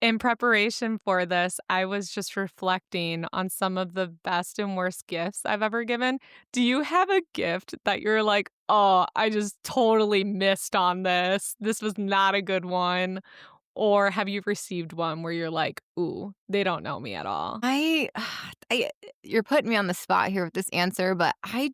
In preparation for this, I was just reflecting on some of the best and worst gifts I've ever given. Do you have a gift that you're like, "Oh, I just totally missed on this. This was not a good one." Or have you received one where you're like, "Ooh, they don't know me at all?" I I you're putting me on the spot here with this answer, but I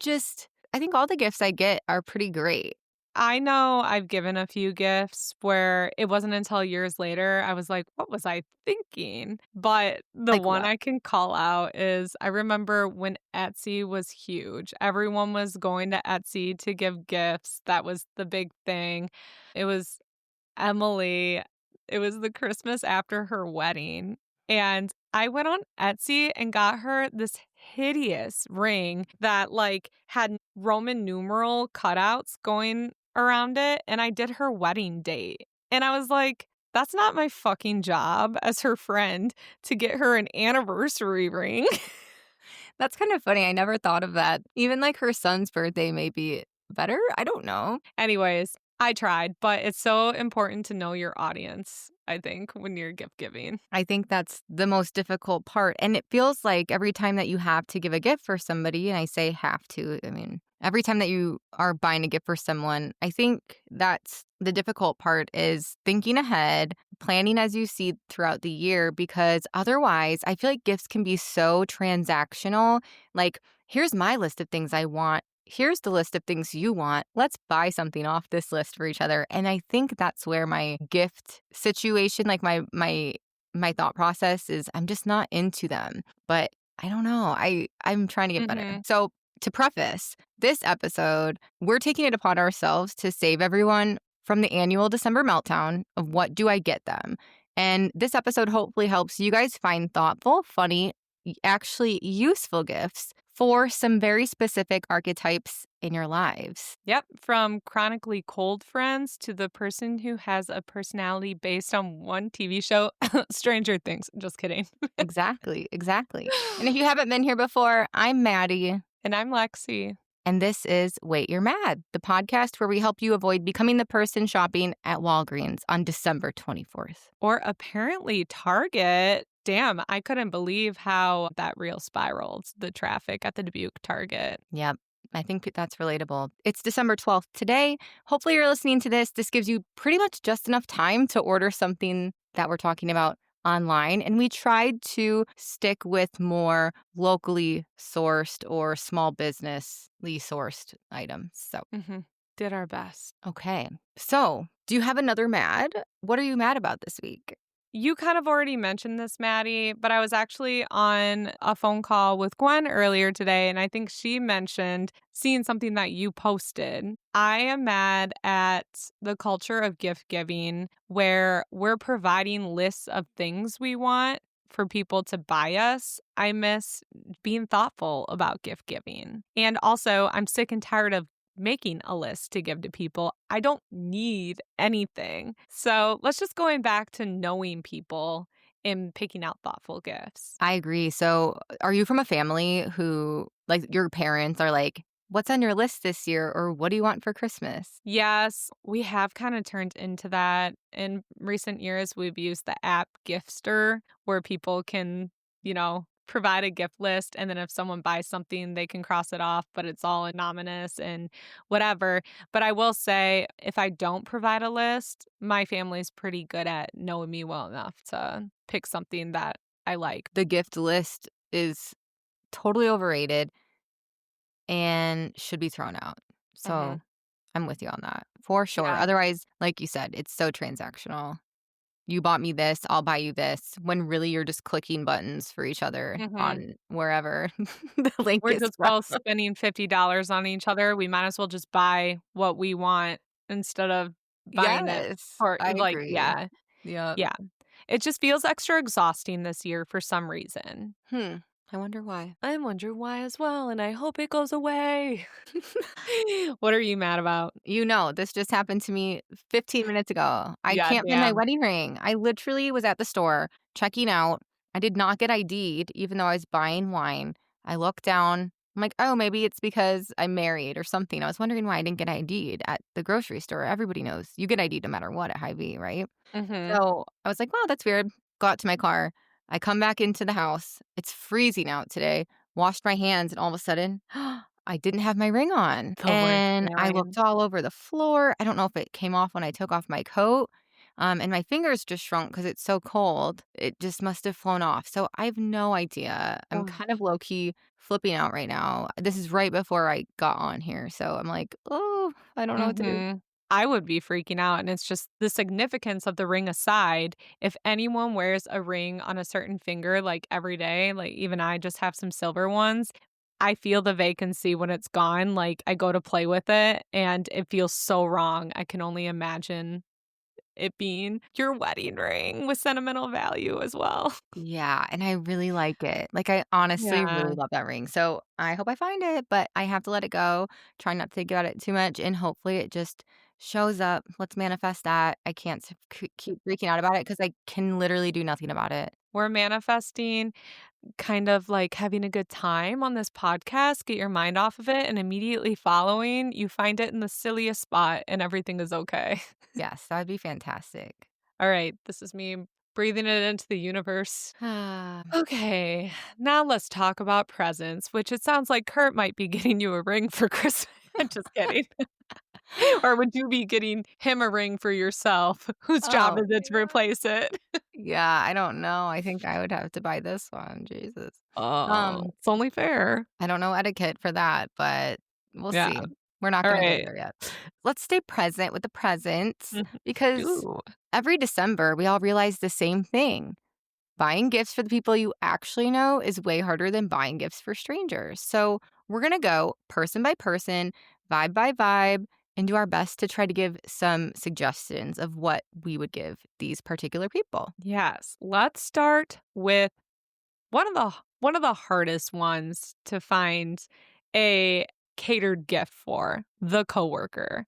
think all the gifts I get are pretty great. I know I've given a few gifts where it wasn't until years later I was like, "What was I thinking?" But the Like one what? I can call out is I remember when Etsy was huge. Everyone was going to Etsy to give gifts. That was the big thing. It was Emily. It was the Christmas after her wedding, and I went on Etsy and got her this hideous ring that, like, had Roman numeral cutouts going around it, and I did her wedding date, and I was like, "That's not my fucking job as her friend to get her an anniversary ring." That's kind of funny. I never thought of that. Even like her son's birthday may be better. I don't know. Anyways, I tried, but it's so important to know your audience, I think, when you're gift giving. I think that's the most difficult part. And it feels like every time that you have to give a gift for somebody, and I say have to, I mean, every time that you are buying a gift for someone, I think that's the difficult part is thinking ahead, planning as you see throughout the year, because otherwise, I feel like gifts can be so transactional. Like, here's my list of things I want. Here's the list of things you want. Let's buy something off this list for each other. And I think that's where my gift situation, like my thought process is I'm just not into them. But I don't know. I'm trying to get better. Mhm. So to preface this episode, we're taking it upon ourselves to save everyone from the annual December meltdown of what do I get them. And this episode hopefully helps you guys find thoughtful, funny, actually useful gifts for some very specific archetypes in your lives. Yep, from chronically cold friends to the person who has a personality based on one TV show, Stranger Things. Just kidding. Exactly, exactly. And if you haven't been here before, I'm Maddie, And I'm Lexi. and this is Wait You're Mad, the podcast where we help you avoid becoming the person shopping at Walgreens on December 24th. Or apparently Target. Damn, I couldn't believe how that reel spiraled, the traffic at the Dubuque Target. Yep. I think that's relatable. It's December 12th today. Hopefully, you're listening to this. This gives you pretty much just enough time to order something that we're talking about online. And we tried to stick with more locally sourced or small businessly sourced items. So, Mhm. Did our best. okay. So, do you have another mad? What are you mad about this week? You kind of already mentioned this, Maddie, but I was actually on a phone call with Gwen earlier today, and I think she mentioned seeing something that you posted. I am mad at the culture of gift giving where we're providing lists of things we want for people to buy us. I miss being thoughtful about gift giving. And also, I'm sick and tired of making a list to give to people. I don't need anything. So let's just going back to knowing people and picking out thoughtful gifts. I agree. So, are you from a family who, like, your parents are like, what's on your list this year? Or what do you want for Christmas? Yes, we have kind of turned into that. In recent years, we've used the app Giftster where people can, provide a gift list. And then if someone buys something, they can cross it off, but it's all anonymous and whatever. But I will say, if I don't provide a list, my family's pretty good at knowing me well enough to pick something that I like. The gift list is totally overrated and should be thrown out. Hmm. So, I'm with you on that for sure. Yeah. Otherwise, like you said, it's so transactional. You bought me this, I'll buy you this, when really you're just clicking buttons for each other Hmm. on wherever the link We're is just from. both spending $50 on each other. We might as well just buy what we want instead of buying it Yes, for I like, agree. yeah, Yep. yeah. It just feels extra exhausting this year for some reason. I wonder why. I wonder why as well, and I hope it goes away. What are you mad about? You know, this just happened to me 15 minutes ago. I Yeah, can't find my damn. wedding ring. I literally was at the store checking out. I did not get ID'd, even though I was buying wine. I looked down. I'm like, oh, maybe it's because I'm married or something. I was wondering why I didn't get ID'd at the grocery store. Everybody knows you get ID'd no matter what at Hy-Vee, right? Mhm. So I was like, wow, that's weird. got to my car. I come back into the house. It's freezing out today. Washed my hands, and all of a sudden, I didn't have my ring on. The worst And I looked feeling. all over the floor. I don't know if it came off when I took off my coat. And my fingers just shrunk because it's so cold. It just must have flown off. So I have no idea. I'm Ugh. kind of low key flipping out right now. This is right before I got on here. So I'm like, oh, I don't know what to do. Mhm. I would be freaking out, and it's just the significance of the ring aside, if anyone wears a ring on a certain finger, like, every day, like, even I just have some silver ones, I feel the vacancy when it's gone, like, I go to play with it, and it feels so wrong. I can only imagine it being your wedding ring with sentimental value as well. Yeah, and I really like it. Like, I honestly Yeah. really love that ring. So I hope I find it, but I have to let it go. Try not to think about it too much, and hopefully it just shows up. Let's manifest that. I can't keep freaking out about it because I can literally do nothing about it. We're manifesting kind of like having a good time on this podcast, get your mind off of it, and immediately following, you find it in the silliest spot and everything is okay. Yes, that would be fantastic. All right, this is me breathing it into the universe. Ah, Okay, now let's talk about presents, which it sounds like Kurt might be getting you a ring for Christmas. Just kidding. Or would you be getting him a ring for yourself? Whose job oh is it my to god. replace it? Yeah, I don't know. I think I would have to buy this one. Jesus. Oh, Um, it's only fair. I don't know etiquette for that, but we'll Yeah. see. We're not All gonna go right. there yet. Let's stay present with the presents Mhm. because Ooh. every December, we all realize the same thing. Buying gifts for the people you actually know is way harder than buying gifts for strangers. So we're gonna go person by person, vibe by vibe, and do our best to try to give some suggestions of what we would give these particular people. Yes. Let's start with one of the hardest ones to find a catered gift for, the coworker.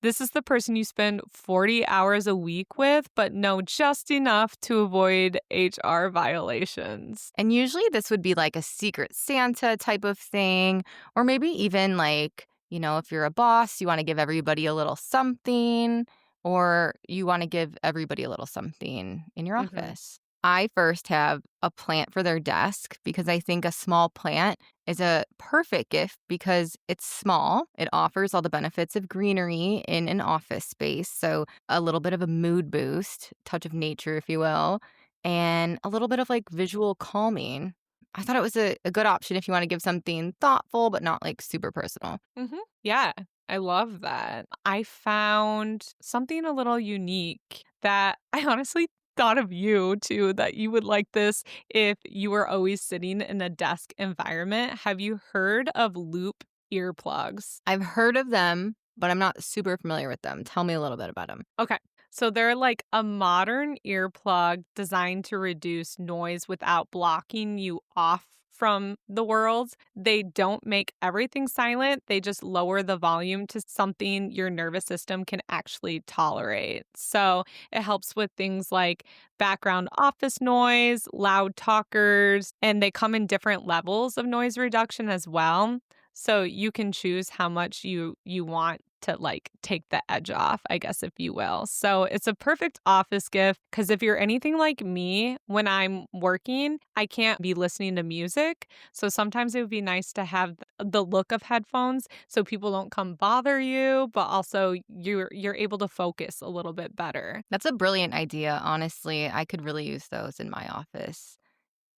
This is the person you spend 40 hours a week with, but know just enough to avoid HR violations. And usually this would be like a secret Santa type of thing, or maybe even like, if you're a boss, you want to give everybody a little something, or you want to give everybody a little something in your Mhm. office. I first have a plant for their desk because I think a small plant is a perfect gift because it's small. It offers all the benefits of greenery in an office space. So, a little bit of a mood boost, touch of nature, if you will, and a little bit of like visual calming. I thought it was a good option if you want to give something thoughtful, but not like super personal. Mhm. Yeah, I love that. I found something a little unique that I honestly thought of you too, that you would like this if you were always sitting in a desk environment. Have you heard of loop earplugs? I've heard of them, but I'm not super familiar with them. Tell me a little bit about them. Okay. So they're like a modern earplug designed to reduce noise without blocking you off from the world. They don't make everything silent. They just lower the volume to something your nervous system can actually tolerate. So it helps with things like background office noise, loud talkers, and they come in different levels of noise reduction as well. So you can choose how much you want to, like, take the edge off, I guess, if you will. So it's a perfect office gift because if you're anything like me, when I'm working, I can't be listening to music. So sometimes it would be nice to have the look of headphones so people don't come bother you, but also you're able to focus a little bit better. That's a brilliant idea, honestly. I could really use those in my office.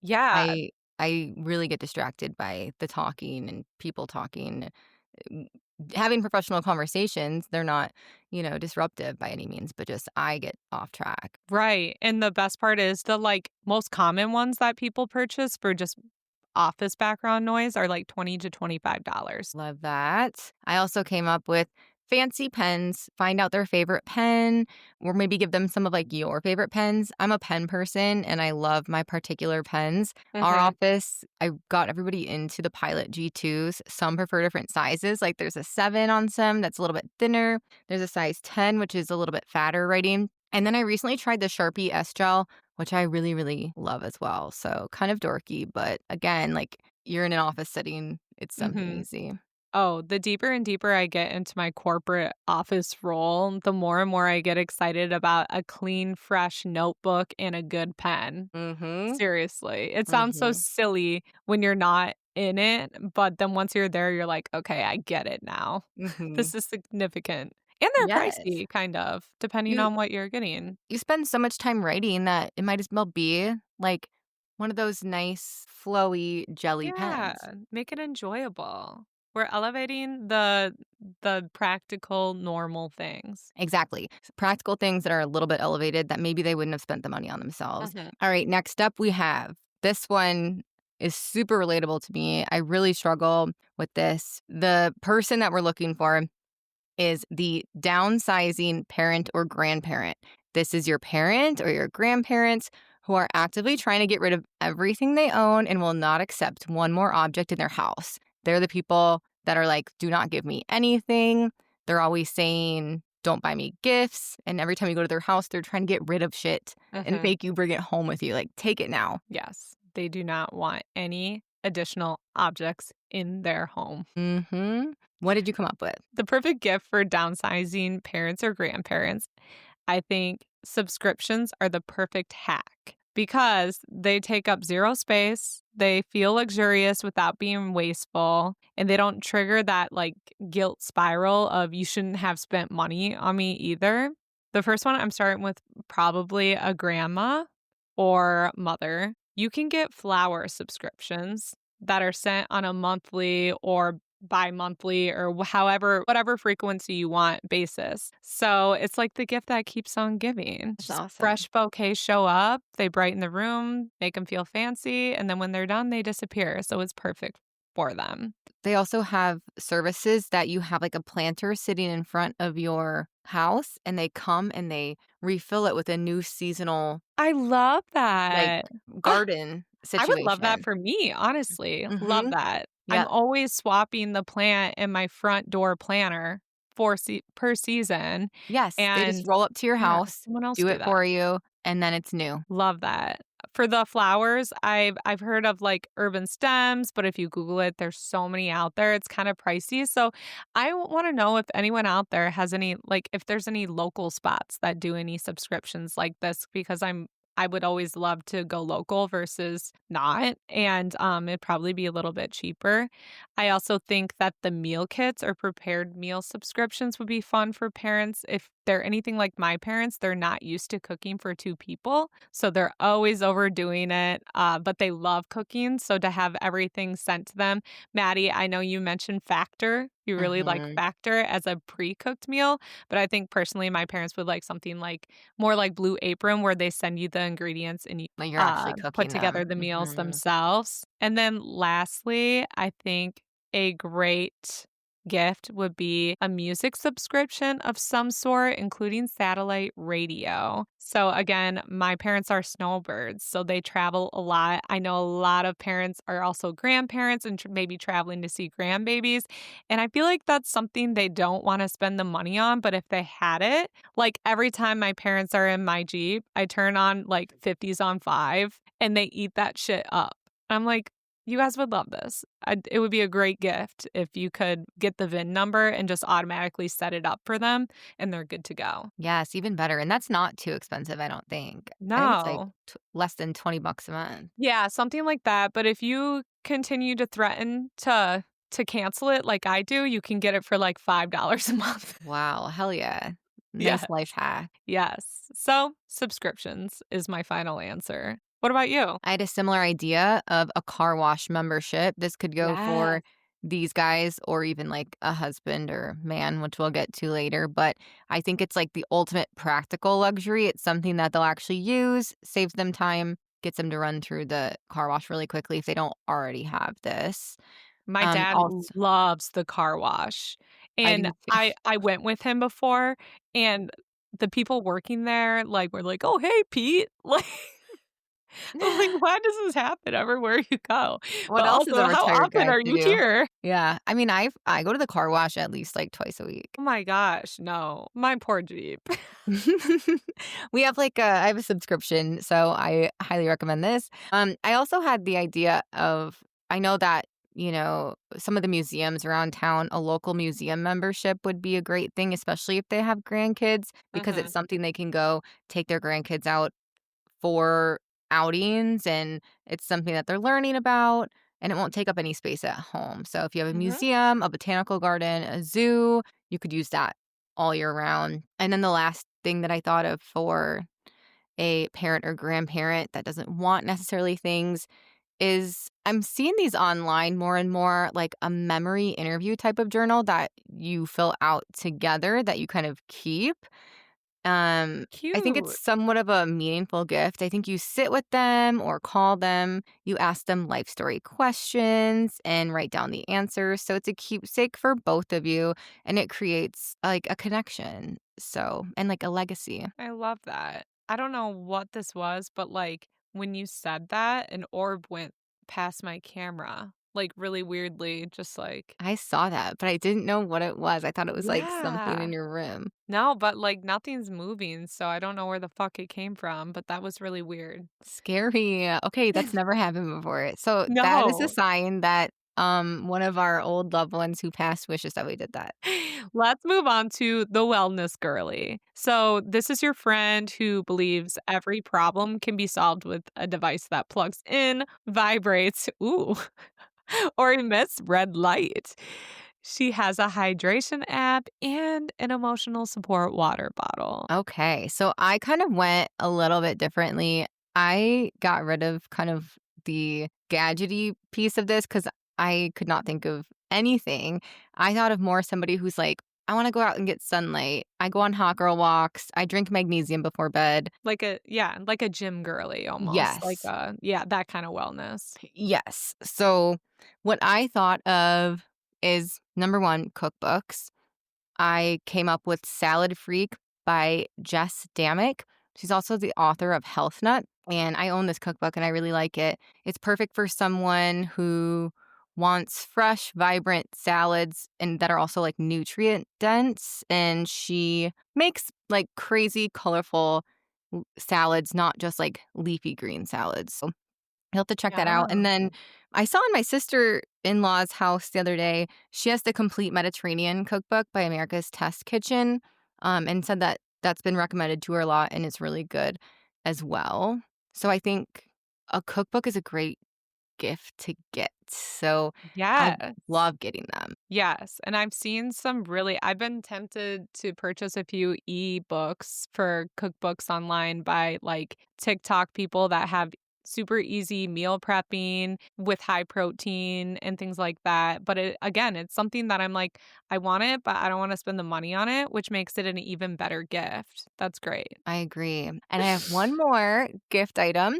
Yeah, I really get distracted by the talking and people talking. Mm, Having professional conversations, they're not, disruptive by any means, but just I get off track. right. And the best part is the like most common ones that people purchase for just office background noise are like 20 to $25. Love that. I also came up with fancy pens, find out their favorite pen, or maybe give them some of like your favorite pens. I'm a pen person and I love my particular pens. Our Mhm. office, I got everybody into the Pilot G2s. Some prefer different sizes. Like there's a 7 on some that's a little bit thinner. There's a size 10, which is a little bit fatter writing. And then I recently tried the Sharpie S Gel, which I really, really love as well. So kind of dorky, but again, like you're in an office setting, it's something Mhm. easy. Oh, the deeper and deeper I get into my corporate office role, the more and more I get excited about a clean, fresh notebook and a good pen. Mhm. Seriously. It sounds so Mhm. silly when you're not in it, but then once you're there, you're like, "Okay, I get it now. Mhm. This is significant." And they're Yes. pricey, kind of, depending You on what you're getting. you spend so much time writing that it might as well be, like, one of those nice flowy jelly Yeah, pens. make it enjoyable. We're elevating the practical, normal things. Exactly. Practical things that are a little bit elevated that maybe they wouldn't have spent the money on themselves. Mhm. All right, next up we have this one is super relatable to me. I really struggle with this. The person that we're looking for is the downsizing parent or grandparent. This is your parent or your grandparents who are actively trying to get rid of everything they own and will not accept one more object in their house. They're the people that are like, do not give me anything. They're always saying, don't buy me gifts. And every time you go to their house, they're trying to get rid of shit and Mhm. make you bring it home with you. Like, take it now. Yes, they do not want any additional objects in their home. What did you come up with? The perfect gift for downsizing parents or grandparents, I think subscriptions are the perfect hack because they take up zero space, they feel luxurious without being wasteful, and they don't trigger that like guilt spiral of you shouldn't have spent money on me either. The first one I'm starting with probably a grandma or mother. You can get flower subscriptions that are sent on a monthly or bi-monthly or however whatever frequency you want basis. So, it's like the gift that keeps on giving. That's Just awesome. fresh bouquets show up, they brighten the room, make them feel fancy, and then when they're done, they disappear, so it's perfect for them. They also have services that you have, like, a planter sitting in front of your house, and they come and they refill it with a new seasonal, I love like, that. garden I would love that situation. for me, honestly. Love Mhm. that. I'm Yep. always swapping the plant in my front door planter for per season, Yes, they just and roll up to your yeah, house, someone else do do it that. for you, and then it's new. Love that. For the flowers, I've heard of, like, urban stems, but if you Google it, there's so many out there, it's kinda pricey, so I wanna know if anyone out there has any like, if there's any local spots that do any subscriptions like this because I would always love to go local versus not, and, it'd probably be a little bit cheaper. I also think that the meal kits or prepared meal subscriptions would be fun for parents. If they're anything like my parents, they're not used to cooking for 2 people, so they're always overdoing it, but they love cooking, so to have everything sent to them. Maddie, I know you mentioned Factor. You really like Mhm. Factor as a pre-cooked meal, but I think personally my parents would like something like more like Blue Apron where they send you the ingredients and you, Like, you're actually put cooking together them. the meals Mhm. themselves. And then lastly, I think a great gift would be a music subscription of some sort, including satellite radio. So, again, my parents are snowbirds, so they travel a lot. I know a lot of parents are also grandparents and maybe traveling to see grandbabies. And I feel like that's something they don't want to spend the money on. But if they had it, like every time my parents are in my Jeep, I turn on like 50s on 5 and they eat that shit up. I'm like, you guys would love this. It would be a great gift if you could get the VIN number and just automatically set it up for them and they're good to go. Yes, even better, and that's not too expensive, I don't think. I think it's, like, No. less than 20 bucks a month. Yeah, something like that, but if you continue to threaten to cancel it like I do, you can get it for like $5 a month. Wow, hell yeah. Yes. Nice life hack. Yes. So, subscriptions is my final answer. What about you? I had a similar idea of a car wash membership. This could go Yes. for these guys or even like a husband or man, which we'll get to later. But I think it's like the ultimate practical luxury. It's something that they'll actually use, saves them time, gets them to run through the car wash really quickly if they don't already have this. My dad Also, loves the car wash, I and do too. I went with him before, and the people working there, like, were like, "Oh, hey, Pete." Like I'm like, "Why does this happen everywhere you go?" But What else is a also, "How retired often guy are to you do? here?" Yeah, I mean, I go to the car wash at least like twice a week. Oh my gosh, no. My poor Jeep. We have like I have a subscription, so I highly recommend this. I also had the idea of I know that some of the museums around town, a local museum membership would be a great thing, especially if they have grandkids, because it's Mhm. something they can go take their grandkids out for outings, and it's something that they're learning about, and it won't take up any space at home. So if you have a Mhm. museum, a botanical garden, a zoo, you could use that all year round. And then the last thing that I thought of for a parent or grandparent that doesn't want necessarily things is I'm seeing these online more and more, like a memory interview type of journal that you fill out together that you kind of keep. I think it's Cute. somewhat of a meaningful gift. I think you sit with them or call them, you ask them life story questions and write down the answers. So it's a keepsake for both of you and it creates like a connection. So, and like a legacy. I love that. I don't know what this was, but, like, when you said that, an orb went past my camera, like, really weirdly, just like I saw that, but I didn't know what it was. I thought it was like something yeah. in your room. No, but, like, nothing's moving, so I don't know where the fuck it came from, but that was really weird. Scary. Okay, that's never happened before. So that is a No. sign that one of our old loved ones who passed wishes that we did that. Let's move on to the wellness girly. So, this is your friend who believes every problem can be solved with a device that plugs in, vibrates, ooh, or emits red light. She has a hydration app and an emotional support water bottle. Okay, so I kind of went a little bit differently. I got rid of kind of the gadgety piece of this because I could not think of anything. I thought of more somebody who's like, I want to go out and get sunlight. I go on hot girl walks. I drink magnesium before bed. Like a yeah, like a gym girly almost, like Yes. a yeah, that kind of wellness. Yes. So what I thought of is number one, cookbooks. I came up with Salad Freak by Jess Damick. She's also the author of Health Nut, and I own this cookbook and I really like it. It's perfect for someone who wants fresh, vibrant salads and that are also like nutrient dense. And she makes like crazy, colorful salads, not just like leafy green salads. So you'll have to check that out. And then Yum. I saw in my sister-in-law's house the other day, she has the Complete Mediterranean Cookbook by America's Test Kitchen, and said that that's been recommended to her a lot and it's really good as well. So I think a cookbook is a great gift to get. So I Yes. love getting them. Yes, and I've been tempted to purchase a few ebooks for cookbooks online by, like, TikTok people that have super easy meal prepping with high protein and things like that, but it's something that I'm like, "I want it, but I don't wanna spend the money on it," which makes it an even better gift. That's great. I agree. And I have one more gift item.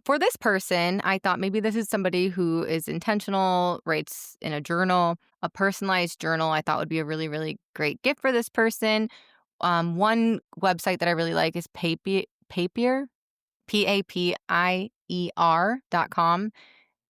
For this person, I thought maybe this is somebody who is intentional, writes in a journal, a personalized journal. I thought would be a really, really great gift for this person. One website that I really like is Papier, Papier.com.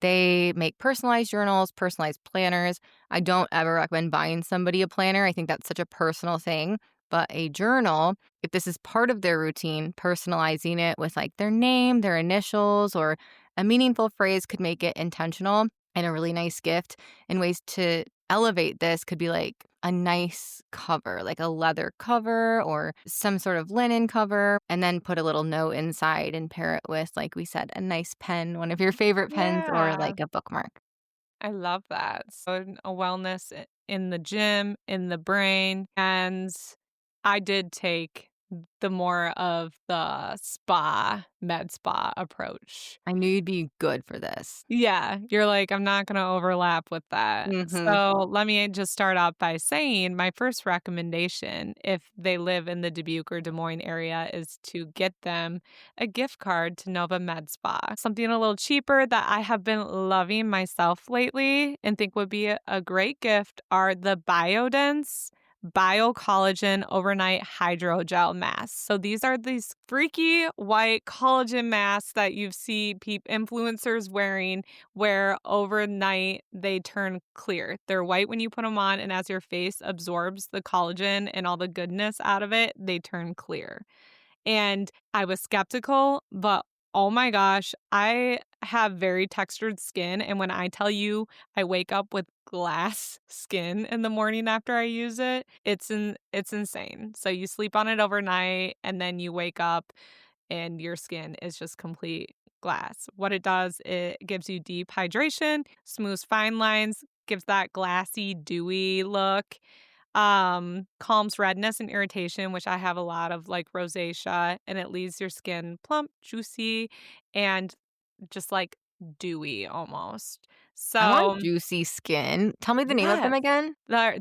They make personalized journals, personalized planners. I don't ever recommend buying somebody a planner. I think that's such a personal thing. But a journal, if this is part of their routine, personalizing it with like their name, their initials, or a meaningful phrase could make it intentional and a really nice gift. And ways to elevate this could be like a nice cover, like a leather cover or some sort of linen cover, and then put a little note inside and pair it with, like we said, a nice pen, one of your favorite pens, or Yeah. like a bookmark. I love that. So, a wellness in the gym, in the brain, and I did take the more of the med spa approach. I knew you'd be good for this. Yeah, you're like, "I'm not gonna overlap with that." Mhm. So, let me just start off by saying my first recommendation, if they live in the Dubuque or Des Moines area, is to get them a gift card to Nova Med Spa. Something a little cheaper that I have been loving myself lately and think would be a great gift are the Biodense Biocollagen Overnight Hydrogel Masks. So these are these freaky white collagen masks that you see influencers wearing, where overnight they turn clear. They're white when you put them on, and as your face absorbs the collagen and all the goodness out of it, they turn clear. And I was skeptical, but oh my gosh, I have very textured skin, and when I tell you I wake up with glass skin in the morning after I use it, it's insane. So you sleep on it overnight, and then you wake up and your skin is just complete glass. What it does, it gives you deep hydration, smooths fine lines, gives that glassy, dewy look, calms redness and irritation, which I have a lot of, like rosacea, and it leaves your skin plump, juicy, and just like dewy almost. I want So, juicy skin. Tell me the name of them yes. again.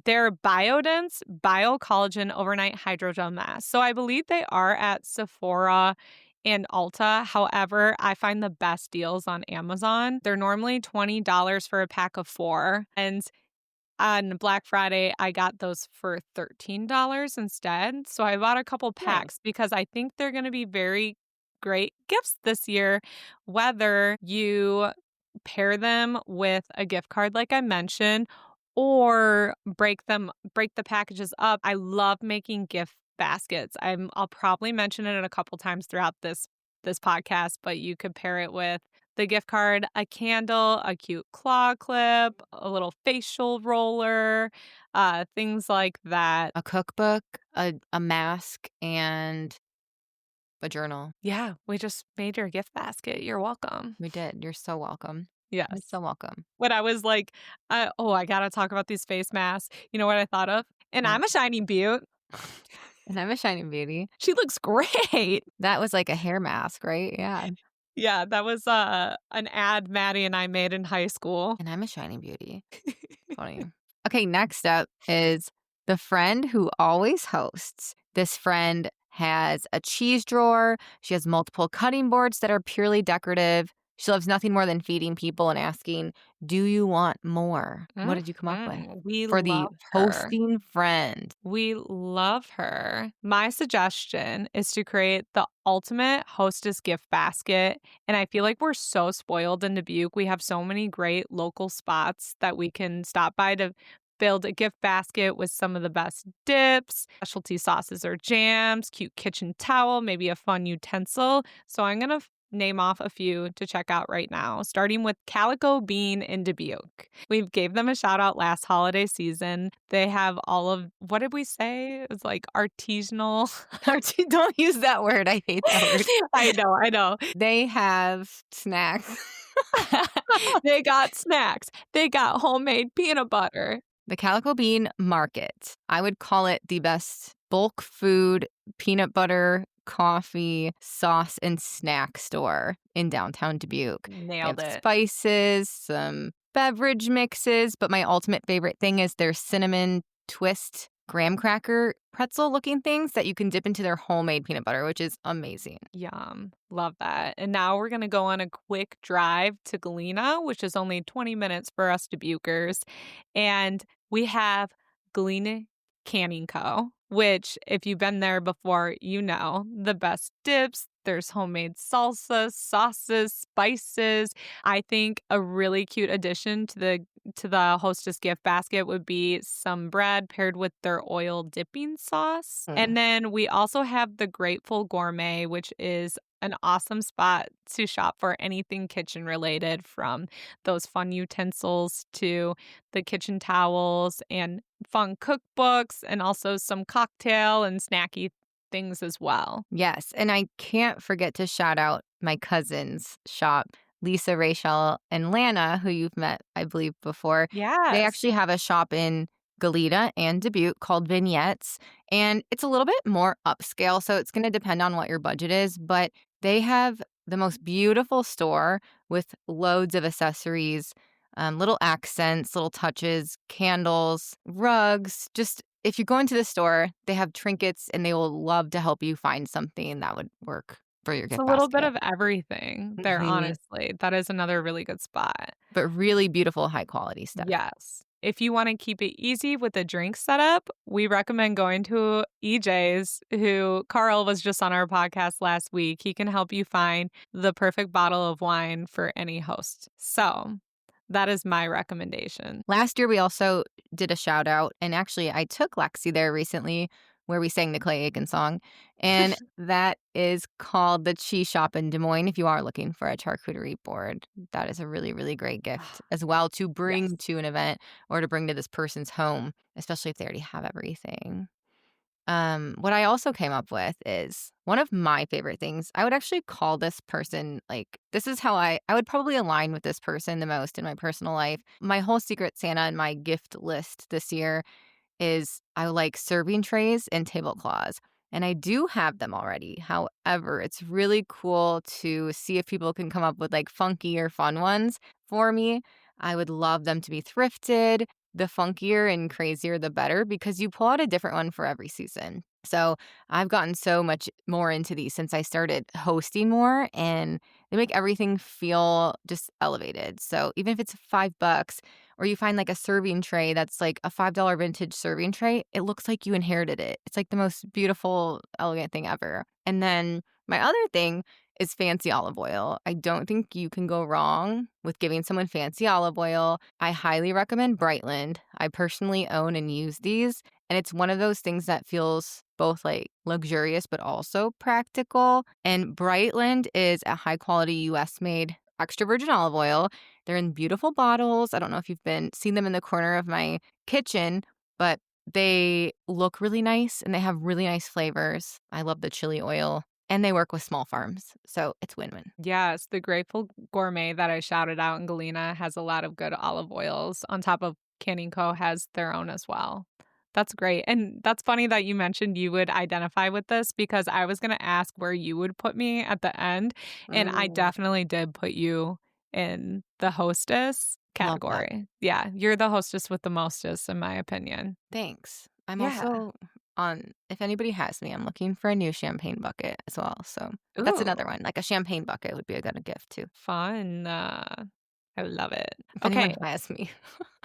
They're Biodense Biocollagen Overnight Hydrogel Mask. So I believe they are at Sephora and Ulta. However, I find the best deals on Amazon. They're normally $20 for a pack of 4, and on Black Friday, I got those for $13 instead. So I bought a couple Nice. packs because I think they're gonna be very great gifts this year, whether you pair them with a gift card like I mentioned, or break the packages up. I love making gift baskets. I'll probably mention it a couple times throughout this podcast, but you could pair it with the gift card, a candle, a cute claw clip, a little facial roller, things like that. A cookbook, a mask, and a journal. Yeah, we just made your gift basket. You're welcome. We did. You're so welcome. You're Yes. so welcome. When I was like, oh, I gotta talk about these face masks. You know what I thought of? And What? I'm a shining beaut. And I'm a shining beauty. She looks great. That was like a hair mask, right? Yeah. Yeah, that was an ad Maddie and I made in high school. And I'm a shining beauty. Funny. Okay, next up is the friend who always hosts. This friend has a cheese drawer. She has multiple cutting boards that are purely decorative. She loves nothing more than feeding people and asking, "Do you want more?" What did you come up with We for the love her. hosting friend? We love her. My suggestion is to create the ultimate hostess gift basket. And I feel like we're so spoiled in Dubuque. We have so many great local spots that we can stop by to build a gift basket with some of the best dips, specialty sauces or jams, cute kitchen towel, maybe a fun utensil. So I'm going to name off a few to check out right now, starting with Calico Bean in Dubuque. We gave them a shout out last holiday season. They have all of, what did we say? It was like artisanal. Don't use that word. I hate that word. I know. They have snacks. They got snacks. They got homemade peanut butter. The Calico Bean Market. I would call it the best bulk food, peanut butter, coffee, sauce, and snack store in downtown Dubuque. They Nailed have it. spices, some beverage mixes, but my ultimate favorite thing is their cinnamon twist graham cracker pretzel looking things that you can dip into their homemade peanut butter, which is amazing. Yum. Love that. And now we're going to go on a quick drive to Galena, which is only 20 minutes for us Dubuquers. And we have Galena Canning Co., which, if you've been there before, you know the best dips. There's homemade salsas, sauces, spices. I think a really cute addition to the hostess gift basket would be some bread paired with their oil dipping sauce. Mm. And then we also have the Grateful Gourmet, which is an awesome spot to shop for anything kitchen related, from those fun utensils to the kitchen towels and fun cookbooks, and also some cocktail and snacky things as well. Yes. And I can't forget to shout out my cousins' shop, Lisa, Rachel, and Lana, who you've met, I believe, before. They Yes. actually have a shop in Goleta and Dubuque called Vignettes, and it's a little bit more upscale, so it's going to depend on what your budget is, but they have the most beautiful store with loads of accessories, little accents, little touches, candles, rugs. Just if you go into the store, they have trinkets and they will love to help you find something that would work for your It's a gift little bit basket. of everything there, Mhm. honestly. That is another really good spot. But really beautiful, high quality stuff. Yes. If you want to keep it easy with a drink setup, we recommend going to EJ's, who Carl was just on our podcast last week. He can help you find the perfect bottle of wine for any host. So that is my recommendation. Last year, we also did a shout out, and actually, I took Lexi there recently where we sang the Clay Aiken song, and that is called the Cheese Shop in Des Moines if you are looking for a charcuterie board. That is a really, really great gift as well to Yes. bring to an event or to bring to this person's home, especially if they already have everything. What I also came up with is one of my favorite things. I would actually call this person like this is how I would probably align with this person the most in my personal life. My whole Secret Santa and my gift list this year is I like serving trays and tablecloths. And I do have them already. However, it's really cool to see if people can come up with like funky or fun ones for me. I would love them to be thrifted. The funkier and crazier, the better, because you pull out a different one for every season. So I've gotten so much more into these since I started hosting more, and they make everything feel just elevated. So even if it's $5, or you find like a serving tray that's like a $5 vintage serving tray, it looks like you inherited it. It's like the most beautiful, elegant thing ever. And then my other thing is fancy olive oil. I don't think you can go wrong with giving someone fancy olive oil. I highly recommend Brightland. I personally own and use these, and it's one of those things that feels both like luxurious but also practical. And Brightland is a high quality US made extra virgin olive oil. They're in beautiful bottles. I don't know if you've been seen them in the corner of my kitchen, but they look really nice and they have really nice flavors. I love the chili oil and they work with small farms. So it's win-win. Yes, the Grateful Gourmet that I shouted out in Galena has a lot of good olive oils on top of Canning Co. has their own as well. That's great, and that's funny that you mentioned you would identify with this because I was gonna ask where you would put me at the end, and I Mm, definitely did put you in the hostess love that. category. Yeah, you're the hostess with the mostest in my opinion. Thanks. I'm Yeah. also on if anybody has me, I'm looking for a new champagne bucket as well. So that's Ooh, another one. Like a champagne bucket would be a good gift too. fun. I love it. If anyone Okay. has me.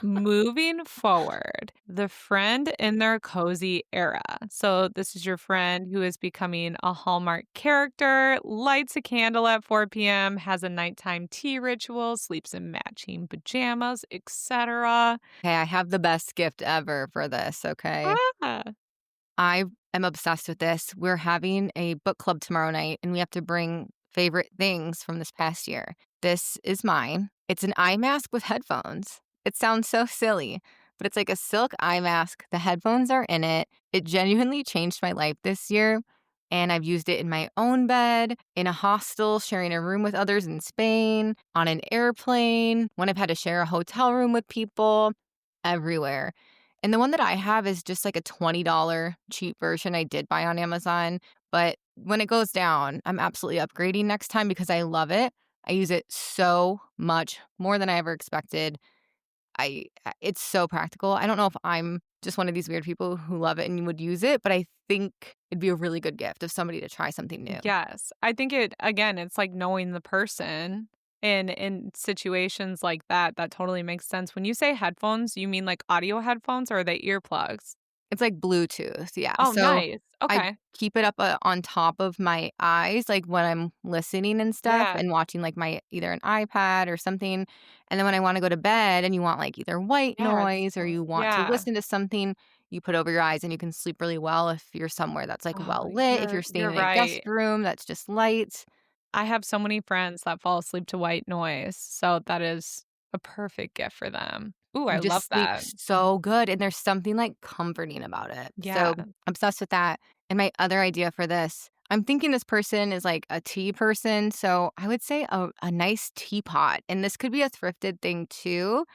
Moving forward, the friend in their cozy era. So, this is your friend who is becoming a Hallmark character, lights a candle at 4 p.m., has a nighttime tea ritual, sleeps in matching pajamas, etc. Okay, I have the best gift ever for this, okay? Ah, I am obsessed with this. We're having a book club tomorrow night, and we have to bring favorite things from this past year. This is mine. It's an eye mask with headphones. It sounds so silly, but it's like a silk eye mask. The headphones are in it. It genuinely changed my life this year. And I've used it in my own bed, in a hostel, sharing a room with others in Spain, on an airplane, when I've had to share a hotel room with people, everywhere. And the one that I have is just like a $20 cheap version I did buy on Amazon. But when it goes down, I'm absolutely upgrading next time because I love it. I use it so much more than I ever expected. It's so practical. I don't know if I'm just one of these weird people who love it and would use it, but I think it'd be a really good gift of somebody to try something new. yes. I think it, again, it's like knowing the person. And in situations like that, that totally makes sense. When you say headphones, you mean like audio headphones or are they earplugs? It's like Bluetooth, yeah. Oh, So nice. I Okay. keep it up, on top of my eyes, like, when I'm listening and stuff Yeah. and watching, like, my either an iPad or something, and then when I wanna go to bed and you want, like, either white Yeah, it's noise or you want to yeah. listen to something, you put over your eyes and you can sleep really well if you're somewhere that's, like, Oh, well lit, if you're staying you're in a guest right. room that's just light. I have so many friends that fall asleep to white noise, so that is a perfect gift for them. Ooh, I You love just sleep that. so good, and there's something, like, comforting about it. Yeah. So, obsessed with that, and my other idea for this, I'm thinking this person is, like, a tea person, so I would say a nice teapot, and this could be a thrifted thing too,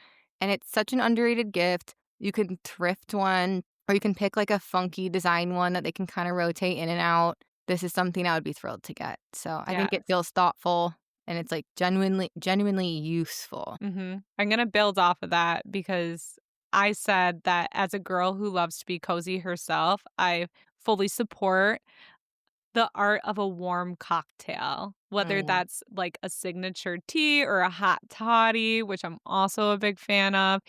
and it's such an underrated gift. You can thrift one, or you can pick, like, a funky design one that they can kinda rotate in and out. This is something I would be thrilled to get. So, I think it Yes. feels thoughtful, and it's, like, genuinely useful. Mhm. I'm gonna build off of that because I said that as a girl who loves to be cozy herself, I fully support the art of a warm cocktail, whether Mm. that's like a signature tea or a hot toddy, which I'm also a big fan of.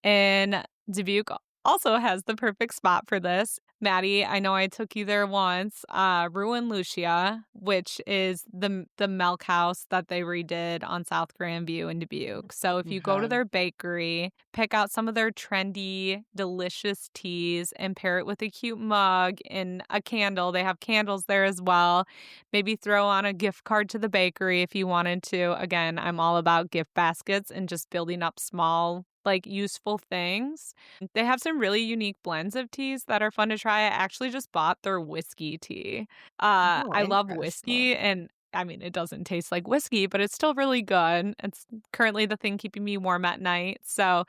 And Dubuque also has the perfect spot for this. Maddie, I know I took you there once. Ruin Lucia, which is the milk house that they redid on South Grandview in Dubuque. So if you go to Uh-huh. their bakery, pick out some of their trendy, delicious teas and pair it with a cute mug and a candle. They have candles there as well. Maybe throw on a gift card to the bakery if you wanted to. Again, I'm all about gift baskets and just building up small, like useful things. They have some really unique blends of teas that are fun to try. I actually just bought their whiskey tea. Oh, I love interesting. whiskey, and I mean, it doesn't taste like whiskey, but it's still really good. It's currently the thing keeping me warm at night. So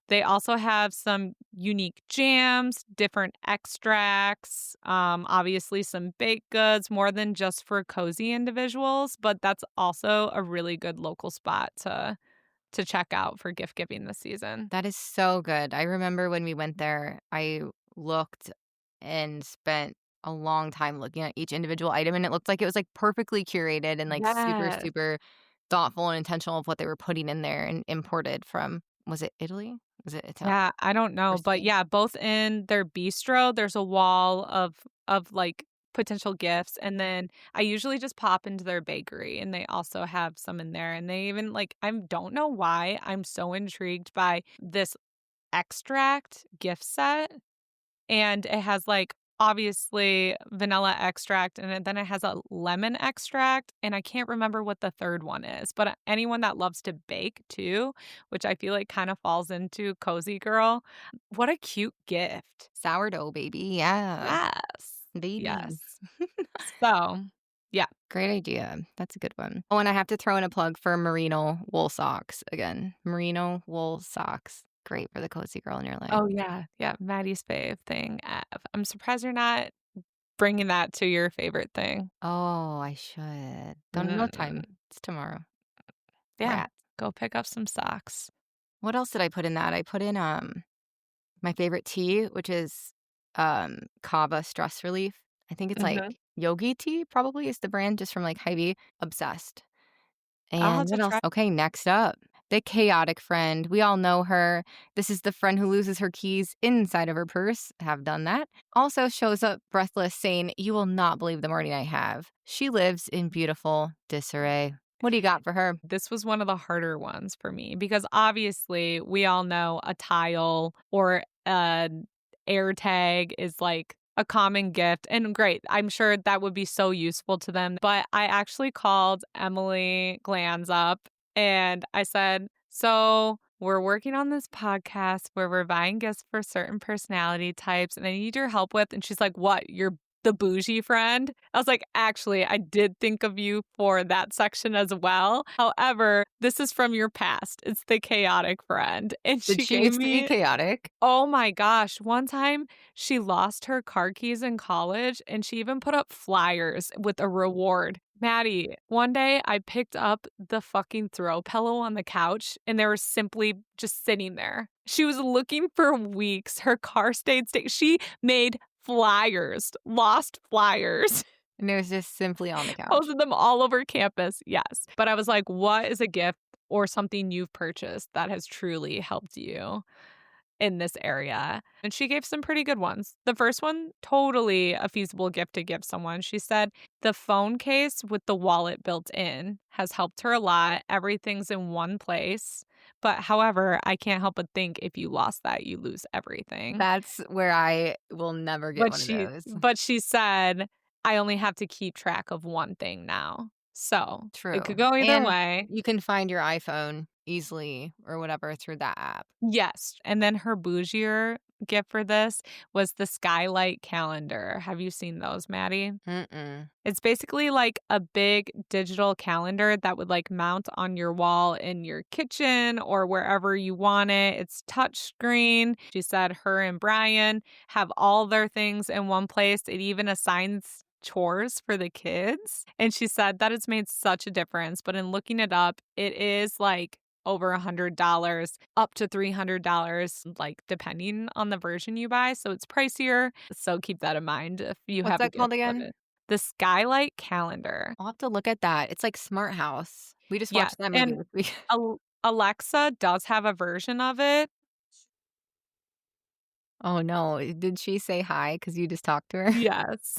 they also have some unique jams, different extracts, obviously some baked goods, more than just for cozy individuals, but that's also a really good local spot to check out for gift giving this season. That is so good. I remember when we went there, I looked and spent a long time looking at each individual item, and it looked like it was, like, perfectly curated and, like, super, Yes. super thoughtful and intentional of what they were putting in there and imported from was it Italy? Was it Ita Yeah, I don't or know, but Spain? yeah, both in their bistro, there's a wall of like potential gifts, and then I usually just pop into their bakery and they also have some in there, and they even like I don't know why I'm so intrigued by this extract gift set. And it has, like, obviously vanilla extract, and then it has a lemon extract, and I can't remember what the 3rd one is, but, anyone that loves to bake too, which I feel like kinda falls into cozy girl, what a cute gift. Sourdough baby, yeah, Yes. baby. Yes. So, yeah. Great idea. That's a good one. Oh, and I have to throw in a plug for merino wool socks again. Merino wool socks. Great for the cozy girl in your life. Oh, yeah, yeah, Maddie's fave thing. I'm surprised you're not bringing that to your favorite thing. Oh, I should. Don't no time. Mm. It's tomorrow. Yeah, Rat. go pick up some socks. What else did I put in that? I put in, my favorite tea, which is, kava stress relief. I think it's, like, Mhm. Yogi tea probably is the brand just from, like, Hy-Vee. Obsessed. I'll have And to what else? try. Okay, next up, the chaotic friend. We all know her. This is the friend who loses her keys inside of her purse. Have done that. Also shows up breathless, saying, "You will not believe the morning I have." She lives in beautiful disarray. What do you got for her? This was one of the harder ones for me because obviously we all know a tile or an air tag is like a common gift and great. I'm sure that would be so useful to them. But I actually called Emily Glanz up and I said, "So we're working on this podcast where we're buying gifts for certain personality types and I need your help with." And she's like, "What? You're the bougie friend?" I was like, "Actually, I did think of you for that section as well. However, this is from your past. It's the chaotic friend." And Did she she gave used to be me chaotic? oh my gosh, one time she lost her car keys in college and she even put up flyers with a reward. Maddie, one day I picked up the fucking throw pillow on the couch and they were simply just sitting there. She was looking for weeks. Her car she made flyers, lost flyers, And it was just simply on the couch. posted them all over campus. Yes. But I was like, what is a gift or something you've purchased that has truly helped you in this area? And she gave some pretty good ones. The first one, totally a feasible gift to give someone. She said the phone case with the wallet built in has helped her a lot. Everything's in one place. But however, I can't help but think if you lost that, you lose everything. That's where I will never get one of those. But she said, "I only have to keep track of one thing now." So, it could True. go either And way. you can find your iPhone easily or whatever through that app. Yes, and then her bougier gift for this was the skylight calendar. Have you seen those, Maddie? Mm-mm. It's basically like a big digital calendar that would like mount on your wall in your kitchen or wherever you want it. It's touch screen. She said her and Brian have all their things in one place. It even assigns chores for the kids. And she said that it's made such a difference. But in looking it up, it is like over $100, up to $300, like depending on the version you buy. So it's pricier. So keep that in mind if you What's have a that called gift. again? The Skylight Calendar. I'll have to look at that. It's like Smart House. We just Yes, watched that movie and this week. Alexa does have a version of it. Oh, no. Did she say hi because you just talked to her? Yes.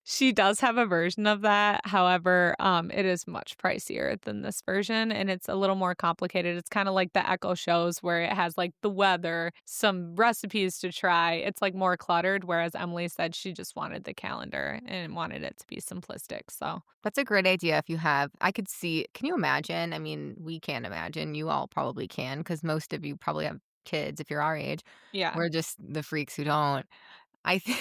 She does have a version of that, however, it is much pricier than this version, and it's a little more complicated. It's kinda like the Echo shows where it has, like, the weather, some recipes to try. It's, like, more cluttered, whereas Emily said she just wanted the calendar and wanted it to be simplistic, so That's a great idea if you have I could see can you imagine? I mean, we can't imagine. You all probably can because most of you probably have kids if you're our age. yeah. We're just the freaks who don't. I think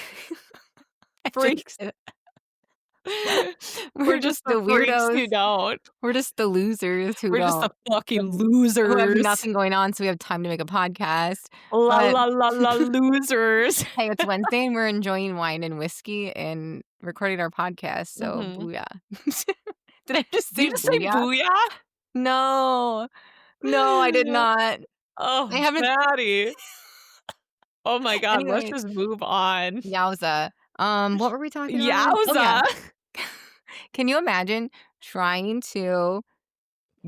I just Freaks. we're We're just just the the freaks weirdos. who don't. We're just the losers We're just the who fucking who have losers. nothing going on, so we have time to make a podcast. La But la la la losers. hey, it's Wednesday and we're enjoying wine and whiskey and recording our podcast, so Mhm. booyah. Did I just Did you say just say booyah? booyah? No. No, I did not. I Oh, haven't Maddie. Oh my god, let's anyways, just move on. yowza. What were we talking about again? Oh, yeah. Yowza. Can you imagine trying to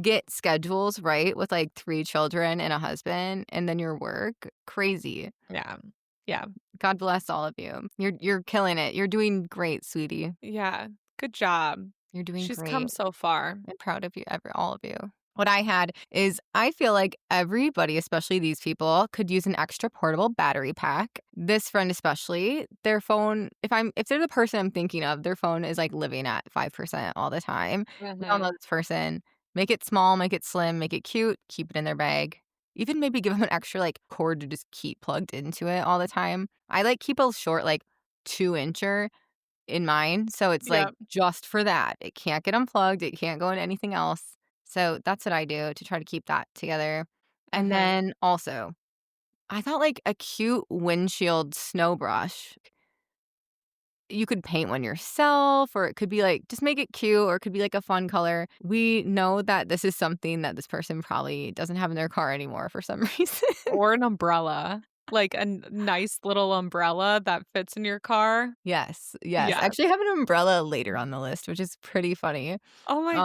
get schedules right with, like, 3 children and a husband and then your work? Crazy. Yeah. Yeah. God bless all of you. You're killing it. You're doing great, sweetie. Yeah. Good job. You're doing She's come great. so far. I'm proud of you, all of you. What I had is I feel like everybody, especially these people, could use an extra portable battery pack. This friend especially, their phone, if they're the person I'm thinking of, their phone is like living at 5% all the time. We all know Mhm. this person. Make it small, make it slim, make it cute, keep it in their bag. Even maybe give them an extra like cord to just keep plugged into it all the time. I like keep a short like 2 incher in mine, so it's, like, Yep. just for that. It can't get unplugged, it can't go into anything else. So that's what I do to try to keep that together. And Mhm. then also, I thought, like, a cute windshield snow brush. You could paint one yourself, or it could be, like just make it cute, or it could be, like, a fun color. We know that this is something that this person probably doesn't have in their car anymore for some reason. Or an umbrella. Like a nice little umbrella that fits in your car. Yes, yes. I Yes. actually have an umbrella later on the list, which is pretty funny. Oh my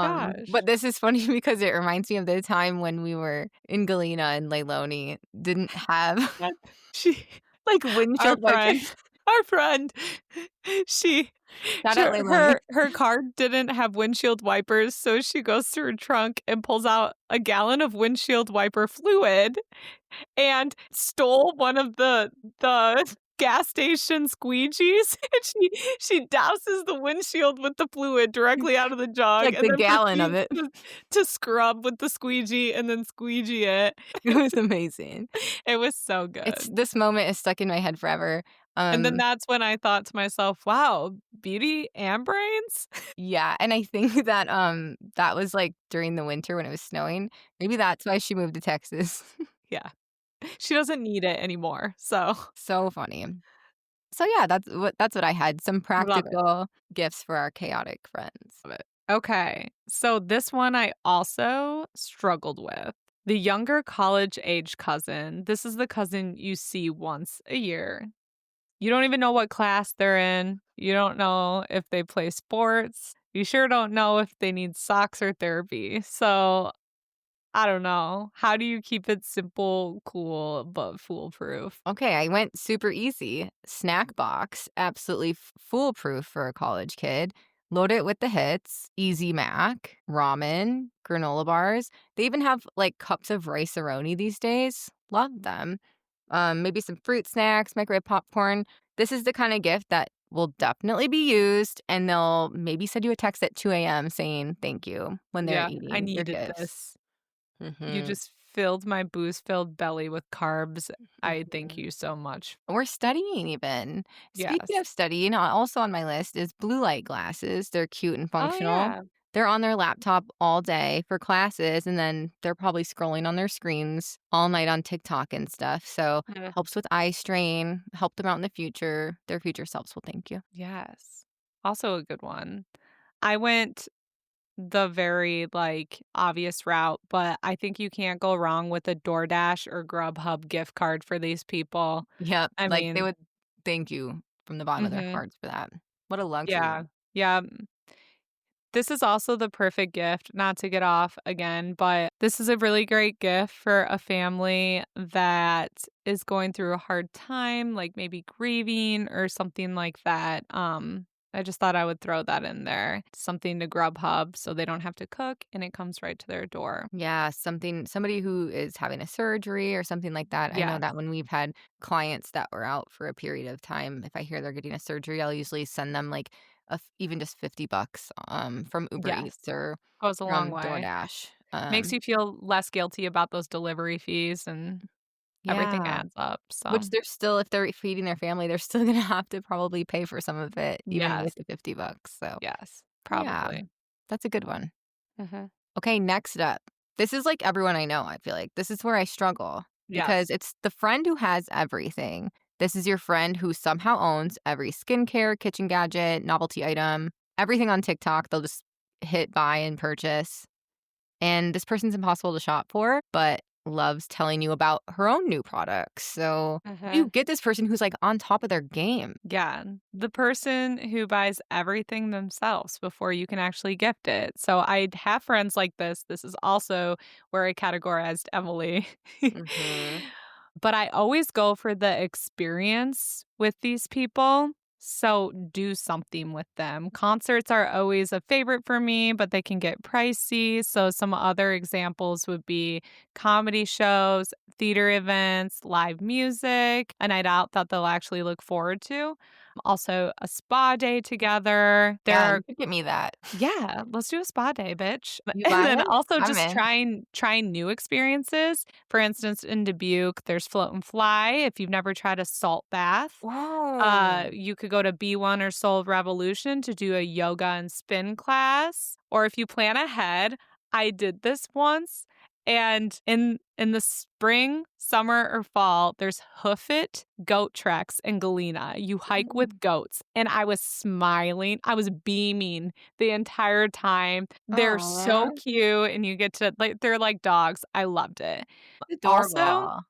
But gosh. this is funny because it reminds me of the time when we were in Galena and Leilani didn't have, What? She like, our windshield friend wipers. our friend, she Not Sh at Leilani. her car didn't have windshield wipers, so she goes to her trunk and pulls out a gallon of windshield wiper fluid and stole one of the gas station squeegees, and she douses the windshield with the fluid directly out of the jug Like, and the then gallon of proceeds it. to scrub with the squeegee and then squeegee it. It was amazing. It was so It's good. this moment is stuck in my head forever. And then Um, that's when I thought to myself, "Wow, beauty and brains?" yeah, and I think that, that was, like, during the winter when it was snowing. Maybe that's why she moved to Texas. Yeah. She doesn't need it anymore, so So funny. So, yeah, that's what I had, some love it, practical gifts for our chaotic friends. love it. Okay, so this one I also struggled with. The younger college-age cousin. This is the cousin you see once a year. You don't even know what class they're in. You don't know if they play sports. You sure don't know if they need socks or therapy. So, I don't know. How do you keep it simple, cool, but foolproof? Okay, I went super easy. Snack box, absolutely foolproof for a college kid. Load it with the hits, Easy Mac, ramen, granola bars. They even have like cups of rice-a-roni these days. Love them. Maybe some fruit snacks, microwave popcorn. This is the kind of gift that will definitely be used, and they'll maybe send you a text at 2 a.m. saying thank you when they're Yeah, I eating your needed gifts. this. You Hmm. just filled my booze-filled belly with carbs. I thank Hmm. you so much. Or studying even. Speaking Yes. of studying, also on my list is blue light glasses. They're cute and Oh, functional. yeah. They're on their laptop all day for classes, and then they're probably scrolling on their screens all night on TikTok and stuff. So Mm, helps with eye strain, help them out in the future. Their future selves will thank you. yes. Also a good one. I went the very, like, obvious route, but I think you can't go wrong with a DoorDash or Grubhub gift card for these people. Yep, I like they mean would thank you from the bottom of their mhm. hearts for that. What a luxury. Yeah. Yeah. This is also the perfect gift, not to get off again, but this is a really great gift for a family that is going through a hard time, like maybe grieving or something like that. I just thought I would throw that in there. Something to Grubhub so they don't have to cook and it comes right to their door. Yeah, somebody who is having a surgery or something like that. I know Yes. that when we've had clients that were out for a period of time, if I hear they're getting a surgery, I'll usually send them like even just $50 from Uber Yes. Eats or Goes a long from way. DoorDash. Makes you feel less guilty about those delivery fees and everything Yeah, adds up. which So, they're still if they're feeding their family, they're still gonna have to probably pay for some of it even yes. with the $50. So, Yes. yeah, Probably. that's a good one. Mhm. Okay, next up. This is like everyone I know, I feel like. This is where I struggle because Yes. it's the friend who has everything. This is your friend who somehow owns every skincare, kitchen gadget, novelty item, everything on TikTok. They'll just hit buy and purchase. And this person's impossible to shop for, but loves telling you about her own new products. So, how do you Mhm. get this person who's like on top of their game? Yeah, the person who buys everything themselves before you can actually gift it. So I have friends like this. This is also where I categorized Emily. Mhm. But I always go for the experience with these people. So do something with them. Concerts are always a favorite for me, but they can get pricey. So some other examples would be comedy shows, theater events, live music, a night out that they'll actually look forward to. Also, a spa day together. There Yeah, are you could get me that. yeah, let's do a spa day, bitch. You And then buying? also I'm just in. trying new experiences. For instance, in Dubuque, there's Float and Fly. If you've never tried a salt bath, Whoa. you could go to B1 or Soul Revolution to do a yoga and spin class. Or if you plan ahead, I did this once. And in the spring, summer, or fall, there's Hoof It goat treks in Galena. You hike with goats. And I was smiling. I was beaming the entire time. They're so Aw, cute and you get to like they're like dogs. I loved it. Also, adorable.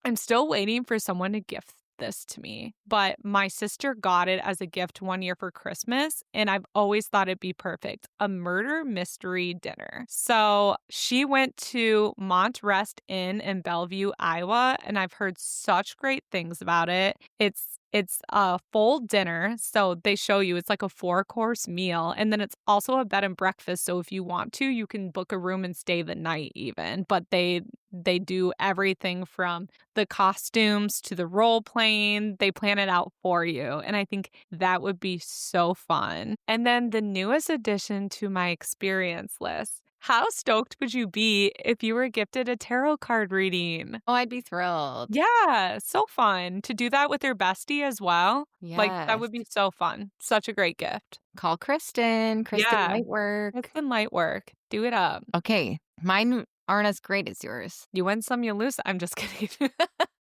I'm still waiting for someone to gift this to me, but my sister got it as a gift one year for Christmas, and I've always thought it'd be perfect, a murder mystery dinner. So she went to Montrest Inn in Bellevue, Iowa, and I've heard such great things about it. It's a full dinner, so they show you it's like a four-course meal, and then it's also a bed and breakfast, so if you want to, you can book a room and stay the night even, but they do everything from the costumes to the role playing, they plan it out for you, and I think that would be so fun. And then the newest addition to my experience list. How stoked would you be if you were gifted a tarot card reading? Oh, I'd be thrilled. Yeah, so fun to do that with your bestie as well. Like, that Yes. would be so fun. Such a great gift. Call Kristen. Kristen Yeah, might it's work. been light work. Do it up. Okay, mine aren't as great as yours. You win some, you lose. I'm just kidding.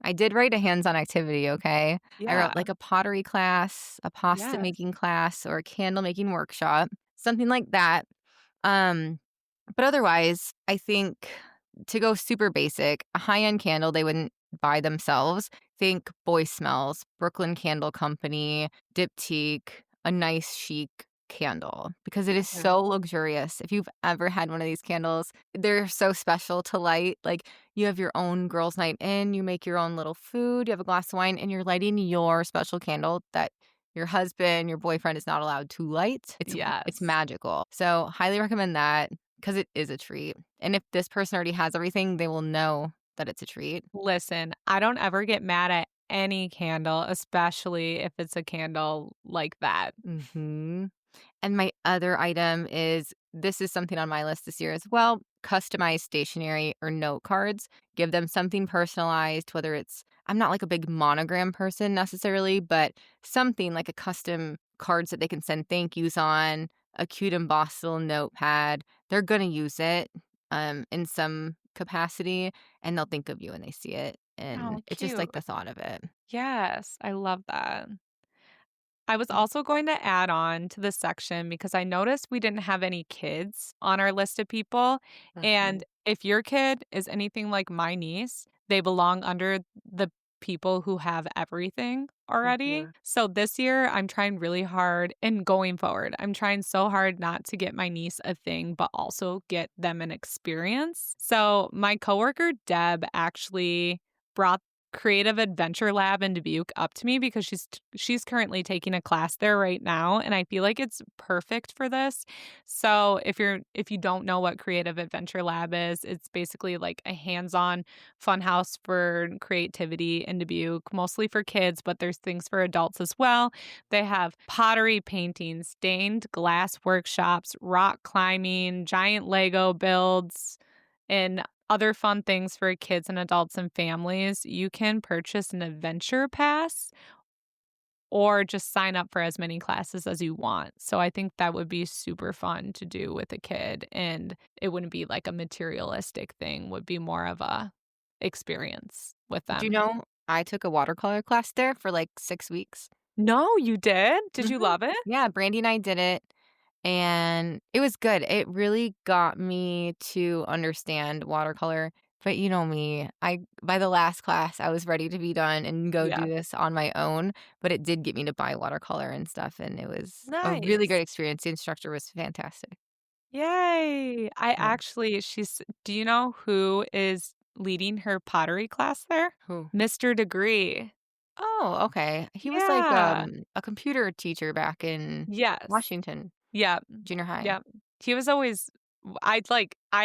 I did write a hands-on activity, okay? I wrote, Yeah. like, a pottery class, a pasta Yes. making class, or a candle making workshop, something like that. Um, but otherwise, I think to go super basic, a high-end candle they wouldn't buy themselves. Think Boy Smells, Brooklyn Candle Company, Diptyque, a nice chic candle because it is Mhm. so luxurious. If you've ever had one of these candles, they're so special to light. Like you have your own girls' night in, you make your own little food, you have a glass of wine, and you're lighting your special candle that your husband, your boyfriend is not allowed to light. It's Yes. magical. So highly recommend that because it is a treat. And if this person already has everything, they will know that it's a treat. Listen, I don't ever get mad at any candle, especially if it's a candle like that. Mhm. And my other item is this is something on my list this year as well, customized stationery or note cards. Give them something personalized, whether it's I'm not like a big monogram person necessarily, but something like a custom cards that they can send thank yous on, a cute embossed little notepad. They're going to use it in some capacity and they'll think of you when they see it. And Oh, it's just like cute. the thought of it. Yes, I love that. I was Mm. also going to add on to this section because I noticed we didn't have any kids on our list of people. Mhm. And if your kid is anything like my niece, they belong under the people who have everything already. Mhm. So this year, I'm trying really hard and going forward, I'm trying so hard not to get my niece a thing, but also get them an experience. So my coworker, Deb, actually brought Creative Adventure Lab in Dubuque up to me because she's currently taking a class there right now, and I feel like it's perfect for this. So if you don't know what Creative Adventure Lab is, it's basically like a hands-on funhouse for creativity in Dubuque, mostly for kids, but there's things for adults as well. They have pottery painting, stained glass workshops, rock climbing, giant Lego builds, and other fun things for kids and adults and families. You can purchase an adventure pass or just sign up for as many classes as you want. So I think that would be super fun to do with a kid, and it wouldn't be like a materialistic thing, would be more of a experience with Do you them. know I took a watercolor class there for, like, 6 weeks? No, you did? Did you Mhm. love it? Yeah, Brandy and I did it, and it was good. It really got me to understand watercolor, but you know me, I by the last class, I was ready to be done and go Yeah. do this on my own, but it did get me to buy watercolor and stuff, and it was a really Nice. great experience. The instructor was fantastic. Yay. I Yeah. actually she's do you know who is leading her pottery class there? Who? Mr. Degree. Oh, okay. He was like, Yeah. a computer teacher back in Yes. Washington, Yep. junior high. Yep. He was always I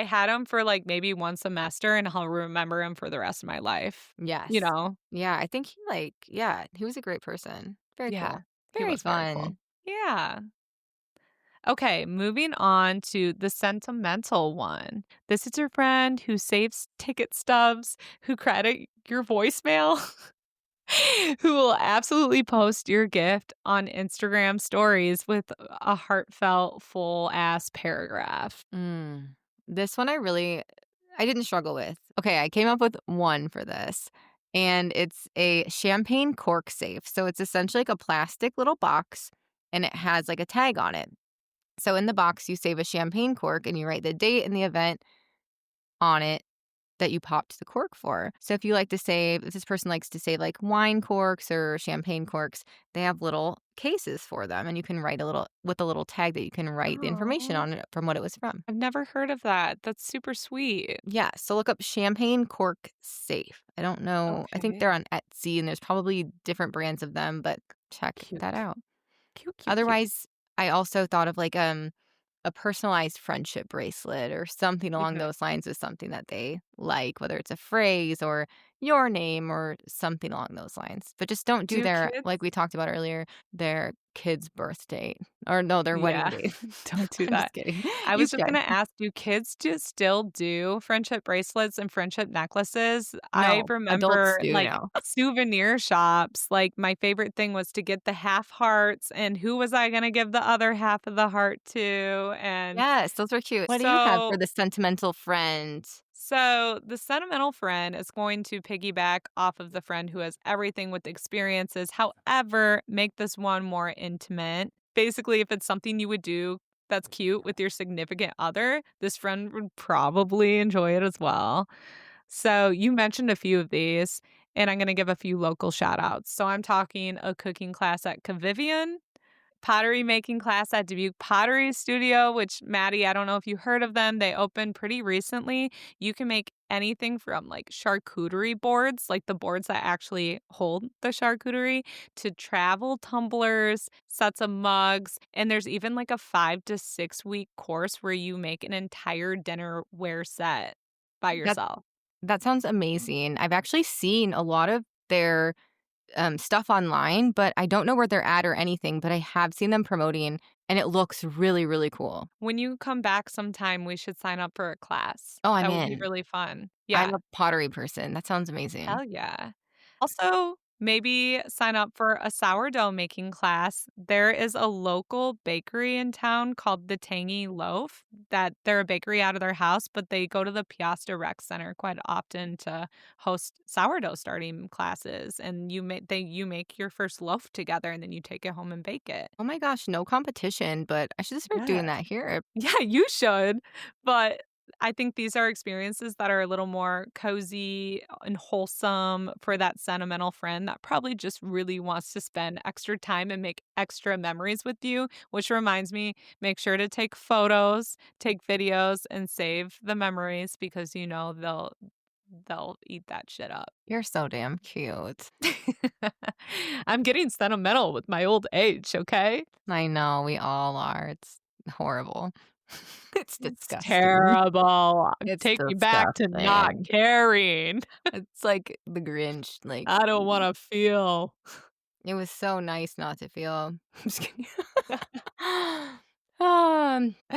had him for, like, maybe 1 semester, and I'll remember him for the rest of my life, you Yes. know? Yeah, I think yeah, he was a great person. Very Yeah. cool. He Very was very cool. fun. Yeah. Okay, moving on to the sentimental one. This is your friend who saves ticket stubs, who credit your voicemail, who will absolutely post your gift on Instagram stories with a heartfelt, full ass paragraph. Mm. This one I didn't struggle with. Okay, I came up with one for this, and it's a champagne cork safe. So it's essentially like a plastic little box, and it has, like, a tag on it. So in the box, you save a champagne cork, and you write the date and the event on it that you popped the cork for. So if this person likes to save like wine corks or champagne corks, they have little cases for them and you can write a little tag that you can write the information Oh, on it from what it was from. I've never heard of that. That's super sweet. Yeah, so look up champagne cork safe. I don't know. I think Okay. they're on Etsy and there's probably different brands of them, but check that Cute. out. Cute, cute, cute. Otherwise, I also thought of like a personalized friendship bracelet or something along Okay. those lines with something that they like, whether it's a phrase or your name or something along those lines. But just don't do Do their, kids like we talked about earlier, their kid's birth date or no, their wedding Yeah, date. don't do I'm just that. kidding. I You was just can. gonna ask, do kids just still do friendship bracelets and friendship necklaces? I No, adults remember, do like, now. souvenir shops, like, my favorite thing was to get the half hearts, and who was I gonna give the other half of the heart to? And Yes, those are cute. What do you have for so the sentimental friend? so the sentimental friend is going to piggyback off of the friend who has everything with experiences. However, make this one more intimate. Basically, if it's something you would do that's cute with your significant other, this friend would probably enjoy it as well. So you mentioned a few of these, and I'm going to give a few local shout outs. So I'm talking a cooking class at Cavivian, pottery making class at Dubuque Pottery Studio, which Maddie, I don't know if you heard of them. They opened pretty recently. You can make anything from like charcuterie boards, like the boards that actually hold the charcuterie, to travel tumblers, sets of mugs, and there's even like a 5 to 6 week course where you make an entire dinnerware set by That yourself. that sounds amazing. I've actually seen a lot of their stuff online, but I don't know where they're at or anything, but I have seen them promoting and it looks really, really cool. When you come back sometime, we should sign up for a class. Oh, I'm That would be in. really fun. I'm Yeah. a pottery person. That sounds amazing. Hell yeah. Also, maybe sign up for a sourdough making class. There is a local bakery in town called the Tangy Loaf that they're a bakery out of their house, but they go to the Piasta Rec Center quite often to host sourdough starting classes. And you make your first loaf together and then you take it home and bake it. Oh my gosh, no competition, but I should start Yeah. doing that here. Yeah, you should. But I think these are experiences that are a little more cozy and wholesome for that sentimental friend that probably just really wants to spend extra time and make extra memories with you, which reminds me, make sure to take photos, take videos, and save the memories because you know they'll eat that shit up. You're so damn cute. I'm getting sentimental with my old age, okay? I know, we all are. It's horrible. It's It's disgusting. terrible. It's Take me back to not disgusting. caring. It's like the Grinch, like, I don't wanna feel. it was so nice not to feel. I'm just kidding.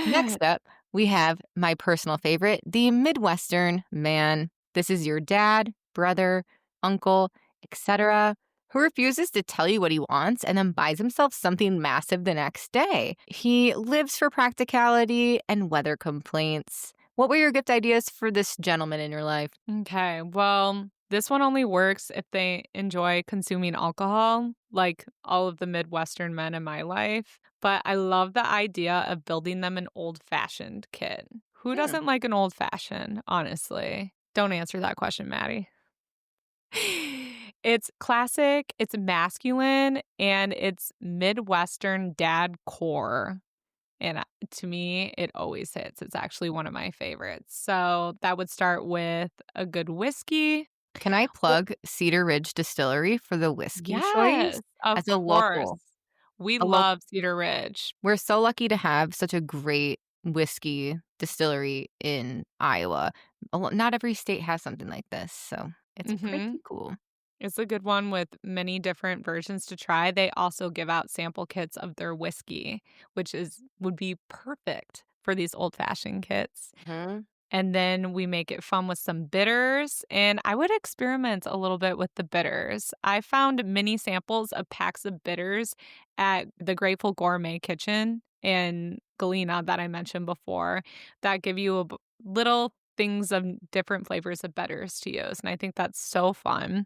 Next up, we have my personal favorite, the Midwestern man. This is your dad, brother, uncle, etc., who refuses to tell you what he wants and then buys himself something massive the next day. He lives for practicality and weather complaints. What were your gift ideas for this gentleman in your life? Okay, well, this one only works if they enjoy consuming alcohol, like all of the Midwestern men in my life. But I love the idea of building them an old-fashioned kit. Who Hmm. doesn't like an old-fashioned, honestly? Don't answer that question, Maddie. It's classic, it's masculine, and it's Midwestern dad core. And to me, it always hits. It's actually one of my favorites. So that would start with a good whiskey. Can I Or plug Cedar Ridge Distillery for the whiskey choice? yes, of As a course. local, We a local, love Cedar Ridge. we're so lucky to have such a great whiskey distillery in Iowa. Not every state has something like this, so it's pretty Mhm. cool. It's a good one with many different versions to try. They also give out sample kits of their whiskey, which is would be perfect for these old-fashioned kits. Mhm. And then we make it fun with some bitters, and I would experiment a little bit with the bitters. I found mini samples of packs of bitters at the Grateful Gourmet Kitchen in Galena that I mentioned before that give you little things of different flavors of bitters to use, and I think that's so fun.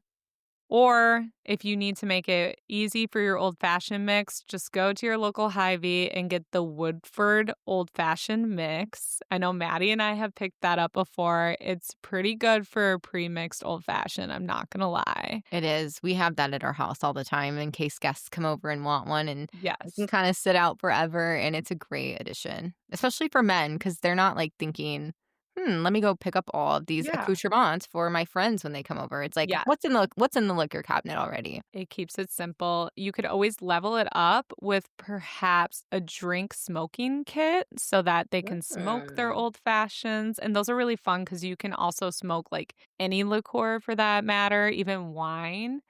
Or if you need to make it easy for your old fashioned mix, just go to your local Hy-Vee and get the Woodford old fashioned mix. I know Maddie and I have picked that up before. It's pretty good for a pre-mixed old fashioned, I'm not gonna lie. It is. We have that at our house all the time in case guests come over and want one, and it can Yes. kinda sit out forever, and it's a great addition, especially for men because 'cause they're not, like, thinking, let me go pick up all of these Yeah. accoutrements for my friends when they come over." It's like, Yes. "What's in the liquor cabinet already?" It keeps it simple. You could always level it up with perhaps a drink smoking kit so that they can smoke their Mm. old fashions. And those are really fun because you can also smoke like any liqueur for that matter, even wine.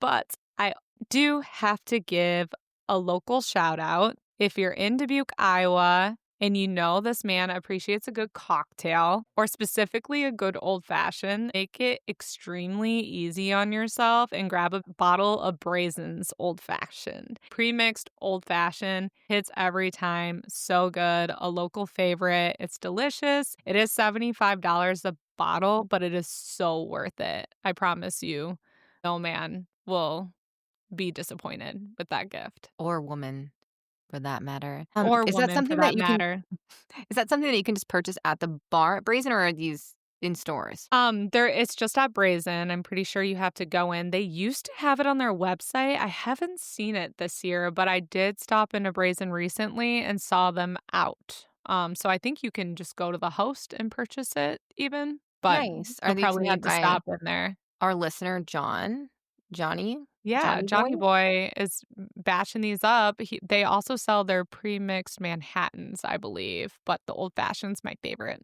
But I do have to give a local shout out. If you're in Dubuque, Iowa, and you know this man appreciates a good cocktail or specifically a good old fashioned, make it extremely easy on yourself and grab a bottle of Brazen's old fashioned. Pre-mixed old fashioned hits every time. So good. A local favorite. It's delicious. It is $75 a bottle, but it is so worth it. I promise you. No man will be disappointed with that gift. Or woman, for that matter. Or woman for that matter. Is that something that you can just purchase at the bar at Brazen, or are these in stores? There it's just at Brazen. I'm pretty sure you have to go in. They used to have it on their website. I haven't seen it this year, but I did stop into Brazen recently and saw them out. So I think you can just go to the host and purchase it even, but Nice. Are you'll these probably made have to by stop in there. our listener, John? Johnny? Yeah, Johnny boy? Johnny Boy is batching these up. They also sell their pre-mixed Manhattans, I believe, but the old fashioned's my favorite.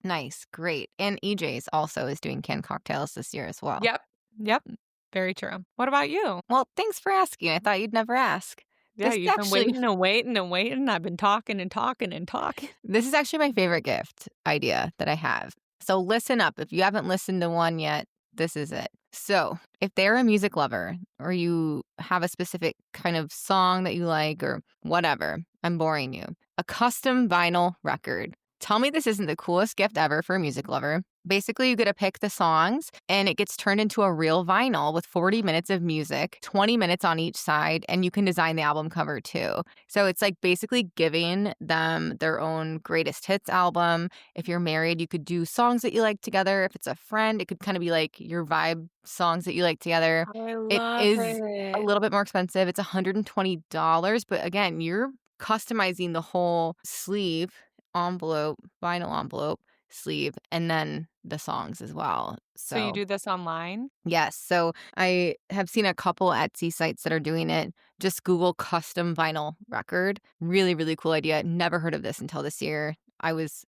Nice, great. And EJ's also is doing canned cocktails this year as well. Yep. Yep. Very true. What about you? Well, thanks for asking. I thought you'd never ask. Yeah, This is you've been actually waiting and waiting and waiting. I've been talking and talking and talking. this is actually my favorite gift idea that I have. So listen up. If you haven't listened to one yet, this is it. So, if they're a music lover or you have a specific kind of song that you like or whatever, I'm boring you. A custom vinyl record. Tell me this isn't the coolest gift ever for a music lover. Basically, you get to pick the songs and it gets turned into a real vinyl with 40 minutes of music, 20 minutes on each side, and you can design the album cover too. So it's like basically giving them their own greatest hits album. If you're married, you could do songs that you like together. If it's a friend, it could kind of be like your vibe songs that you like together. I It love is a it. little bit more expensive. It's $120, but again, you're customizing the whole sleeve, envelope, vinyl envelope, sleeve, and then the songs as well. So you So, do this online? yes. So I have seen a couple Etsy sites that are doing it. Just Google custom vinyl record. Really, really cool idea. Never heard of this until this year. I was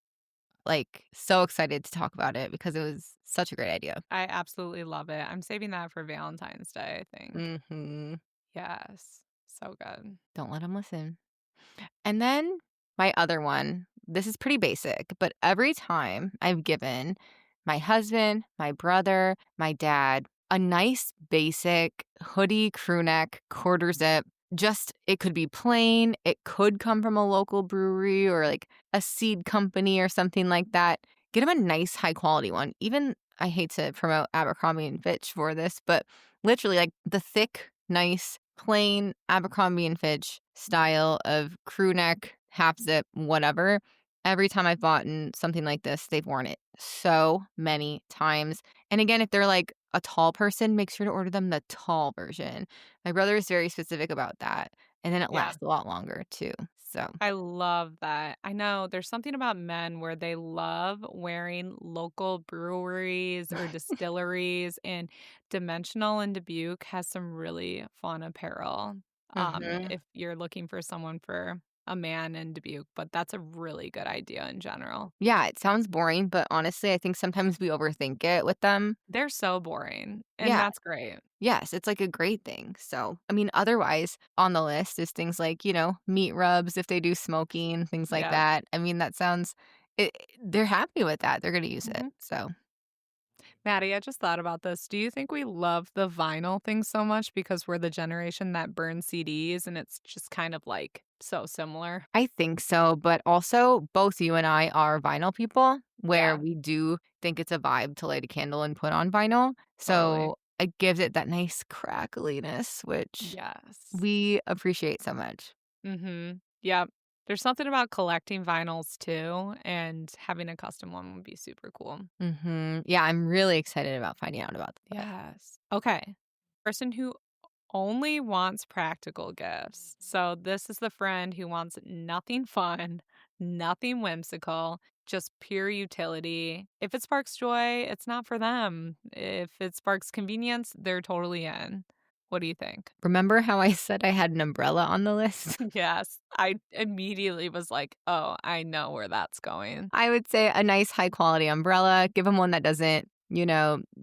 like so excited to talk about it because it was such a great idea. I absolutely love it. I'm saving that for Valentine's Day, I think. Mhm. Yes. So good. Don't let them listen. And then my other one, this is pretty basic, but every time I've given my husband, my brother, my dad a nice basic hoodie, crew neck, quarter zip, just it could be plain, it could come from a local brewery or like a seed company or something like that. Get them a nice high quality one. Even I hate to promote Abercrombie and Fitch for this, but literally like the thick, nice, plain Abercrombie and Fitch style of crew neck, half zip, whatever. Every time I've bought something like this, they've worn it so many times. And again, if they're like a tall person, make sure to order them the tall version. My brother is very specific about that. And then it Yeah. lasts a lot longer too. So, I love that. I know there's something about men where they love wearing local breweries or distilleries, and Dimensional in Dubuque has some really fun apparel. mhm. If you're looking for someone for a man in Dubuque, but that's a really good idea in general. Yeah, it sounds boring, but honestly, I think sometimes we overthink it with them. They're so boring, and Yeah. that's great. Yes, it's like a great thing. So, I mean, otherwise on the list is things like, meat rubs if they do smoking, things like Yeah. that. I mean, that sounds they're happy with that. They're going to use it. Mhm. So, Maddie, I just thought about this. Do you think we love the vinyl thing so much because we're the generation that burns CDs and it's just kind of like so similar? I think so, but also both you and I are vinyl people where Yeah, we do think it's a vibe to light a candle and put on vinyl. totally. So, it gives it that nice crackliness which Yes. we appreciate so much. Mhm. Yep. There's something about collecting vinyls too, and having a custom one would be super cool. Mhm. Yeah, I'm really excited about finding out about that. Yes. Okay. Person who only wants practical gifts. So this is the friend who wants nothing fun, nothing whimsical, just pure utility. If it sparks joy, it's not for them. If it sparks convenience, they're totally in. What do you think? Remember how I said I had an umbrella on the list? Yes, I immediately was like, "Oh, I know where that's going." I would say a nice high quality umbrella. Give them one that doesn't,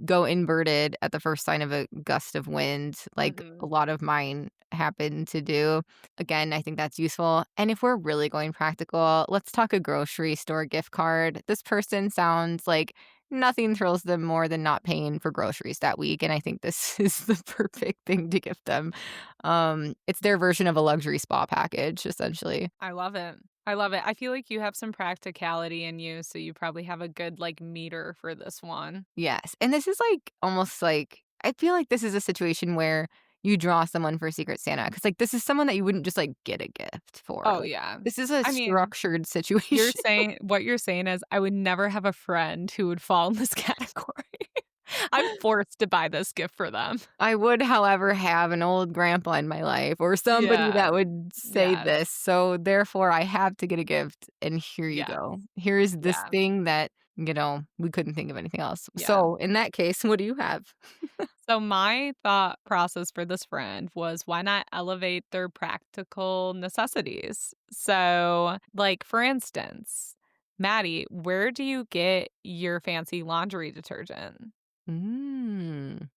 go inverted at the first sign of a gust of wind, like a Mhm. lot of mine happen to do. Again, I think that's useful. And if we're really going practical, let's talk a grocery store gift card. This person sounds like nothing thrills them more than not paying for groceries that week. And I think this is the perfect thing to gift them. It's their version of a luxury spa package, essentially. I love it. I love it. I feel like you have some practicality in you, so you probably have a good, like, meter for this one. Yes, and this is, like, almost like I feel like this is a situation where you draw someone for Secret Santa because like, this is someone that you wouldn't just, like, get a gift for. Oh, Like, yeah. this is a I mean, structured you're situation. saying what you're saying is I would never have a friend who would fall in this category. I'm forced to buy this gift for them. I would, however, have an old grandpa in my life or somebody Yeah. that would say Yes. this, so therefore, I have to get a gift, and here you Yes. go. Here is this Yeah. thing that, we couldn't think of anything else. Yeah. So, in that case, what do you have? So my thought process for this friend was why not elevate their practical necessities? So, like for instance, Maddie, where do you get your fancy laundry detergent? Mm.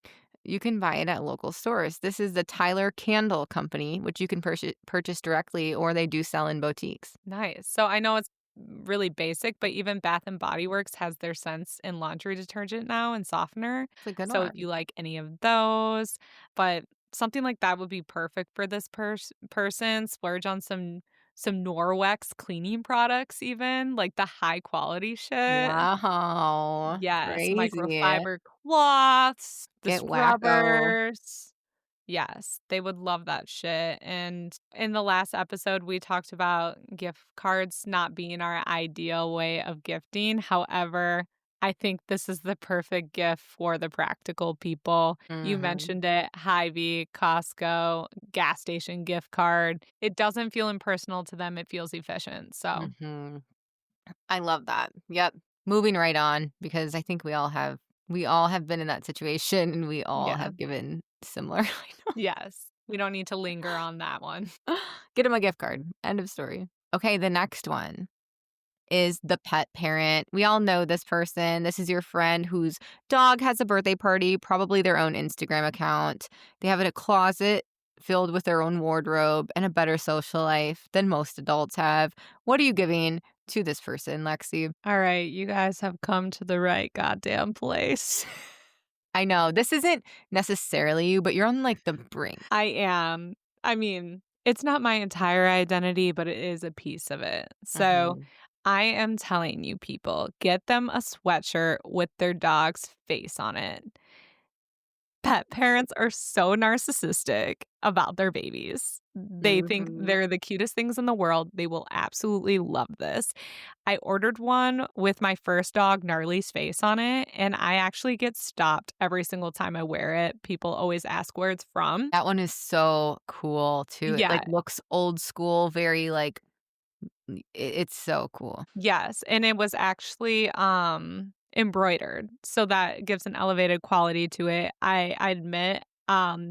You can buy it at local stores. This is the Tyler Candle Company, which you can purchase directly, or they do sell in boutiques. Nice. So I know it's really basic, but even Bath and Body Works has their scents in laundry detergent now and softener. It's a good So if one. you like any of those, but something like that would be perfect for this person. Splurge on some some Norwex cleaning products even, like the high quality shit. Wow. Yes, Crazy. microfiber cloths, the Get wacko. scrubbers. Yes, they would love that shit, and in the last episode, we talked about gift cards not being our ideal way of gifting. However, I think this is the perfect gift for the practical people. You Mhm. mentioned it, Hy-Vee, Costco, gas station gift card. It doesn't feel impersonal to them, it feels efficient, so Mhm. I love that. Yep. Moving right on because I think we all have been in that situation and we all yeah. have given similar. Yes, we don't need to linger on that one. Get him a gift card. End of story. Okay, the next one is the pet parent. We all know this person. This is your friend whose dog has a birthday party, probably their own Instagram account. They have a closet filled with their own wardrobe and a better social life than most adults have. What are you giving to this person, Lexi? Alright, you guys have come to the right goddamn place. I know this isn't necessarily you, but you're on like the brink. I am. I mean, it's not my entire identity, but it is a piece of it. So, Mhm. I am telling you people, get them a sweatshirt with their dog's face on it. Pet parents are so narcissistic about their babies. They think Mhm. they're the cutest things in the world. They will absolutely love this. I ordered one with my first dog, Gnarly's face on it, and I actually get stopped every single time I wear it. People always ask where it's from. That one is so cool too. It Yeah, like looks old school, very like it's so cool. yes, and it was actually, embroidered, so that gives an elevated quality to it. I admit,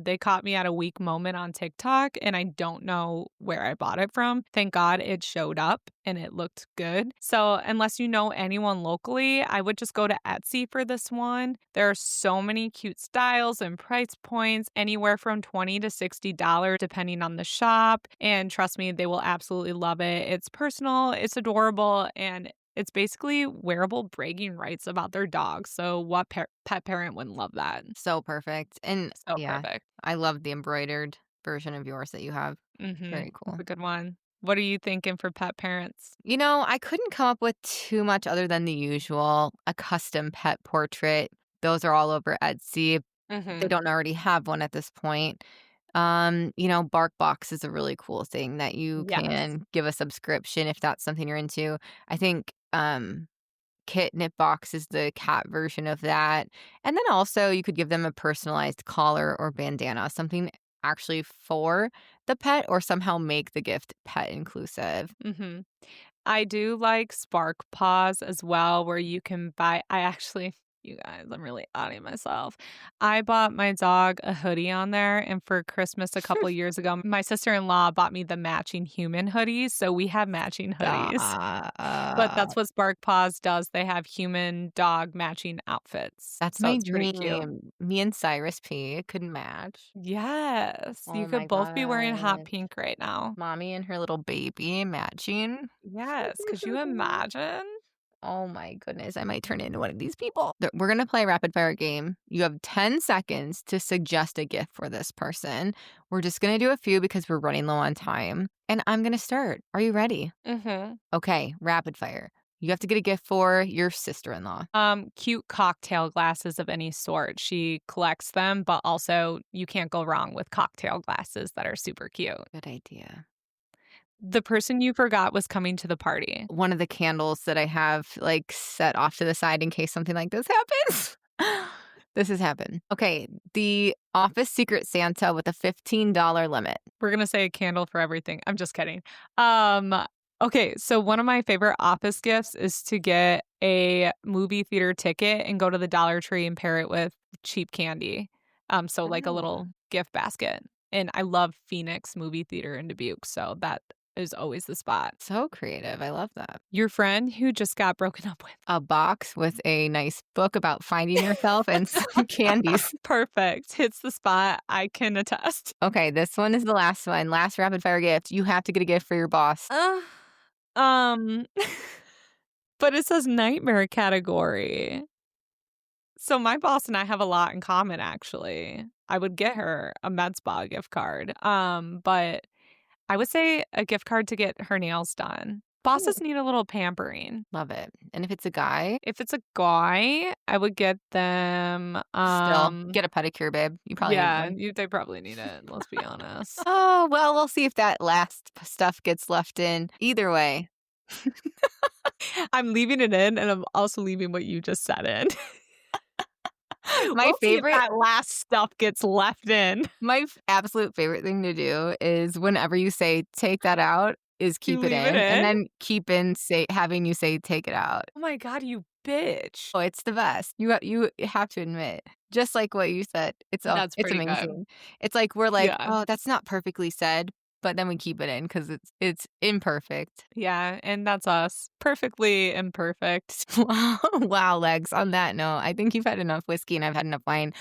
they caught me at a weak moment on TikTok, and I don't know where I bought it from. Thank God it showed up and it looked good. So, unless you know anyone locally, I would just go to Etsy for this one. There are so many cute styles and price points, anywhere from $20 to $60 depending on the shop, and trust me, they will absolutely love it. It's personal, it's adorable, and it's basically wearable bragging rights about their dog. So, what pet parent wouldn't love that? So perfect. And So yeah, perfect. I love the embroidered version of yours that you have. Very It's cool. a good one. What are you thinking for pet parents? I couldn't come up with too much other than the usual, a custom pet portrait. Those are all over Etsy. They Mhm. don't already have one at this point. BarkBox is a really cool thing that you Yes. can give a subscription if that's something you're into. I think Kit Knit Box is the cat version of that. And then also you could give them a personalized collar or bandana, something actually for the pet or somehow make the gift pet inclusive. Mhm. I do like Spark Paws as well, where you can buy I actually you guys, I'm really outing myself. I bought my dog a hoodie on there, and for Christmas a couple years ago, my sister-in-law bought me the matching human hoodies, so we have matching hoodies. But that's Stop. what Spark Paws does, they have human dog matching outfits, That's so my it's pretty cute. dream. Me and Cyrus P couldn't match. Yes, you Oh my could both be wearing hot gosh. pink right now. Mommy and her little baby matching. Yes, could you imagine? Oh my goodness, I might turn into one of these people. We're going to play a rapid fire game. You have 10 seconds to suggest a gift for this person. We're just going to do a few because we're running low on time. And I'm going to start. Are you ready? Mhm. Okay, rapid fire. You have to get a gift for your sister in law. Cute cocktail glasses of any sort. She collects them, but also you can't go wrong with cocktail glasses that are super cute. Good idea. The person you forgot was coming to the party. One of the candles that I have like set off to the side in case something like this happens. This has happened. Okay, the office secret Santa with a $15 limit. We're gonna say a candle for everything. I'm just kidding. Um, okay, so one of my favorite office gifts is to get a movie theater ticket and go to the Dollar Tree and pair it with cheap candy. So like a Oh, little gift basket. And I love Phoenix Movie Theater in Dubuque, so that is always the spot. so creative. I love that. Your friend who just got broken up with. A box with a nice book about finding yourself and some candies. Perfect. Hits the spot. I can attest. Okay, this one is the last one. Last rapid fire gift. You have to get a gift for your boss. Uh, um, but it says nightmare category. So my boss and I have a lot in common, actually. I would get her a med spa gift card. But I would say a gift card to get her nails done. Ooh, Bosses need a little pampering. love it. And if it's a guy, If it's a guy, I would get them, still get a pedicure, babe. You probably need yeah, one. they probably need it, let's be honest. Oh, well, we'll see if that last stuff gets left in. Either way, I'm leaving it in, and I'm also leaving what you just said in. my We'll see if favorite that last stuff gets left in. absolute favorite thing to do is whenever you say, "Take that out," is You keep it leave it in, and in? then keep in say having you say, "Take it out." Oh my god, you bitch. Oh, it's the best. You have to admit, just like what you said, That's it's pretty good. amazing. It's like we're like, Yeah. "Oh, that's not perfectly said," but then we keep it in because it's imperfect. Yeah, and that's us. Perfectly imperfect. Wow, wow, Legs, on that note, I think you've had enough whiskey and I've had enough wine.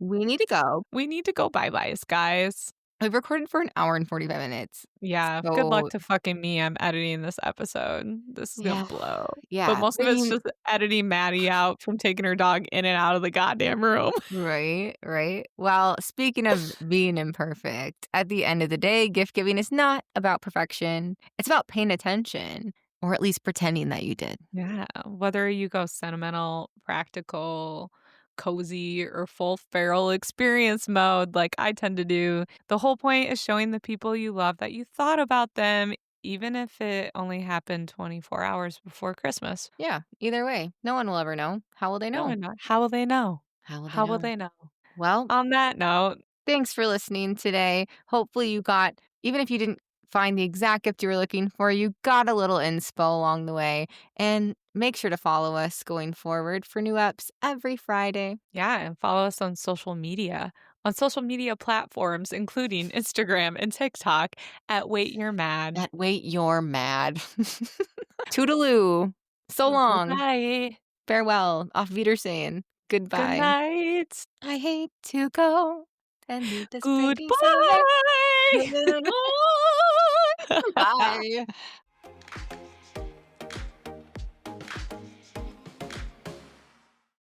We need to go. We need to go bye-byes, guys. We've recorded for an hour and 45 minutes. Yeah, good luck So, to fucking me, I'm editing this episode. This is gonna yeah, blow. But yeah. most of I it's mean, just editing Maddie out from taking her dog in and out of the goddamn room. right, right. Well, speaking of being imperfect, at the end of the day, gift giving is not about perfection. It's about paying attention, or at least pretending that you did. Yeah, whether you go sentimental, practical, cozy, or full feral experience mode like I tend to do, the whole point is showing the people you love that you thought about them, even if it only happened 24 hours before Christmas. Yeah, either way, no one will ever know. How will they No know? one knows. How will they know? How will they How will know? they know? Well, On that note, thanks for listening today. Hopefully, you got, even if you didn't find the exact gift you were looking for, you got a little inspo along the way. And make sure to follow us going forward for new apps every Friday. yeah, and follow us on social media platforms, including Instagram and TikTok at Wait You're Mad. That wait, you're mad. Toodaloo. So long. Goodbye. Farewell. Auf Wiedersehen. Good Goodbye. night. I hate to go and leave this pretty Goodbye. sight. Bye.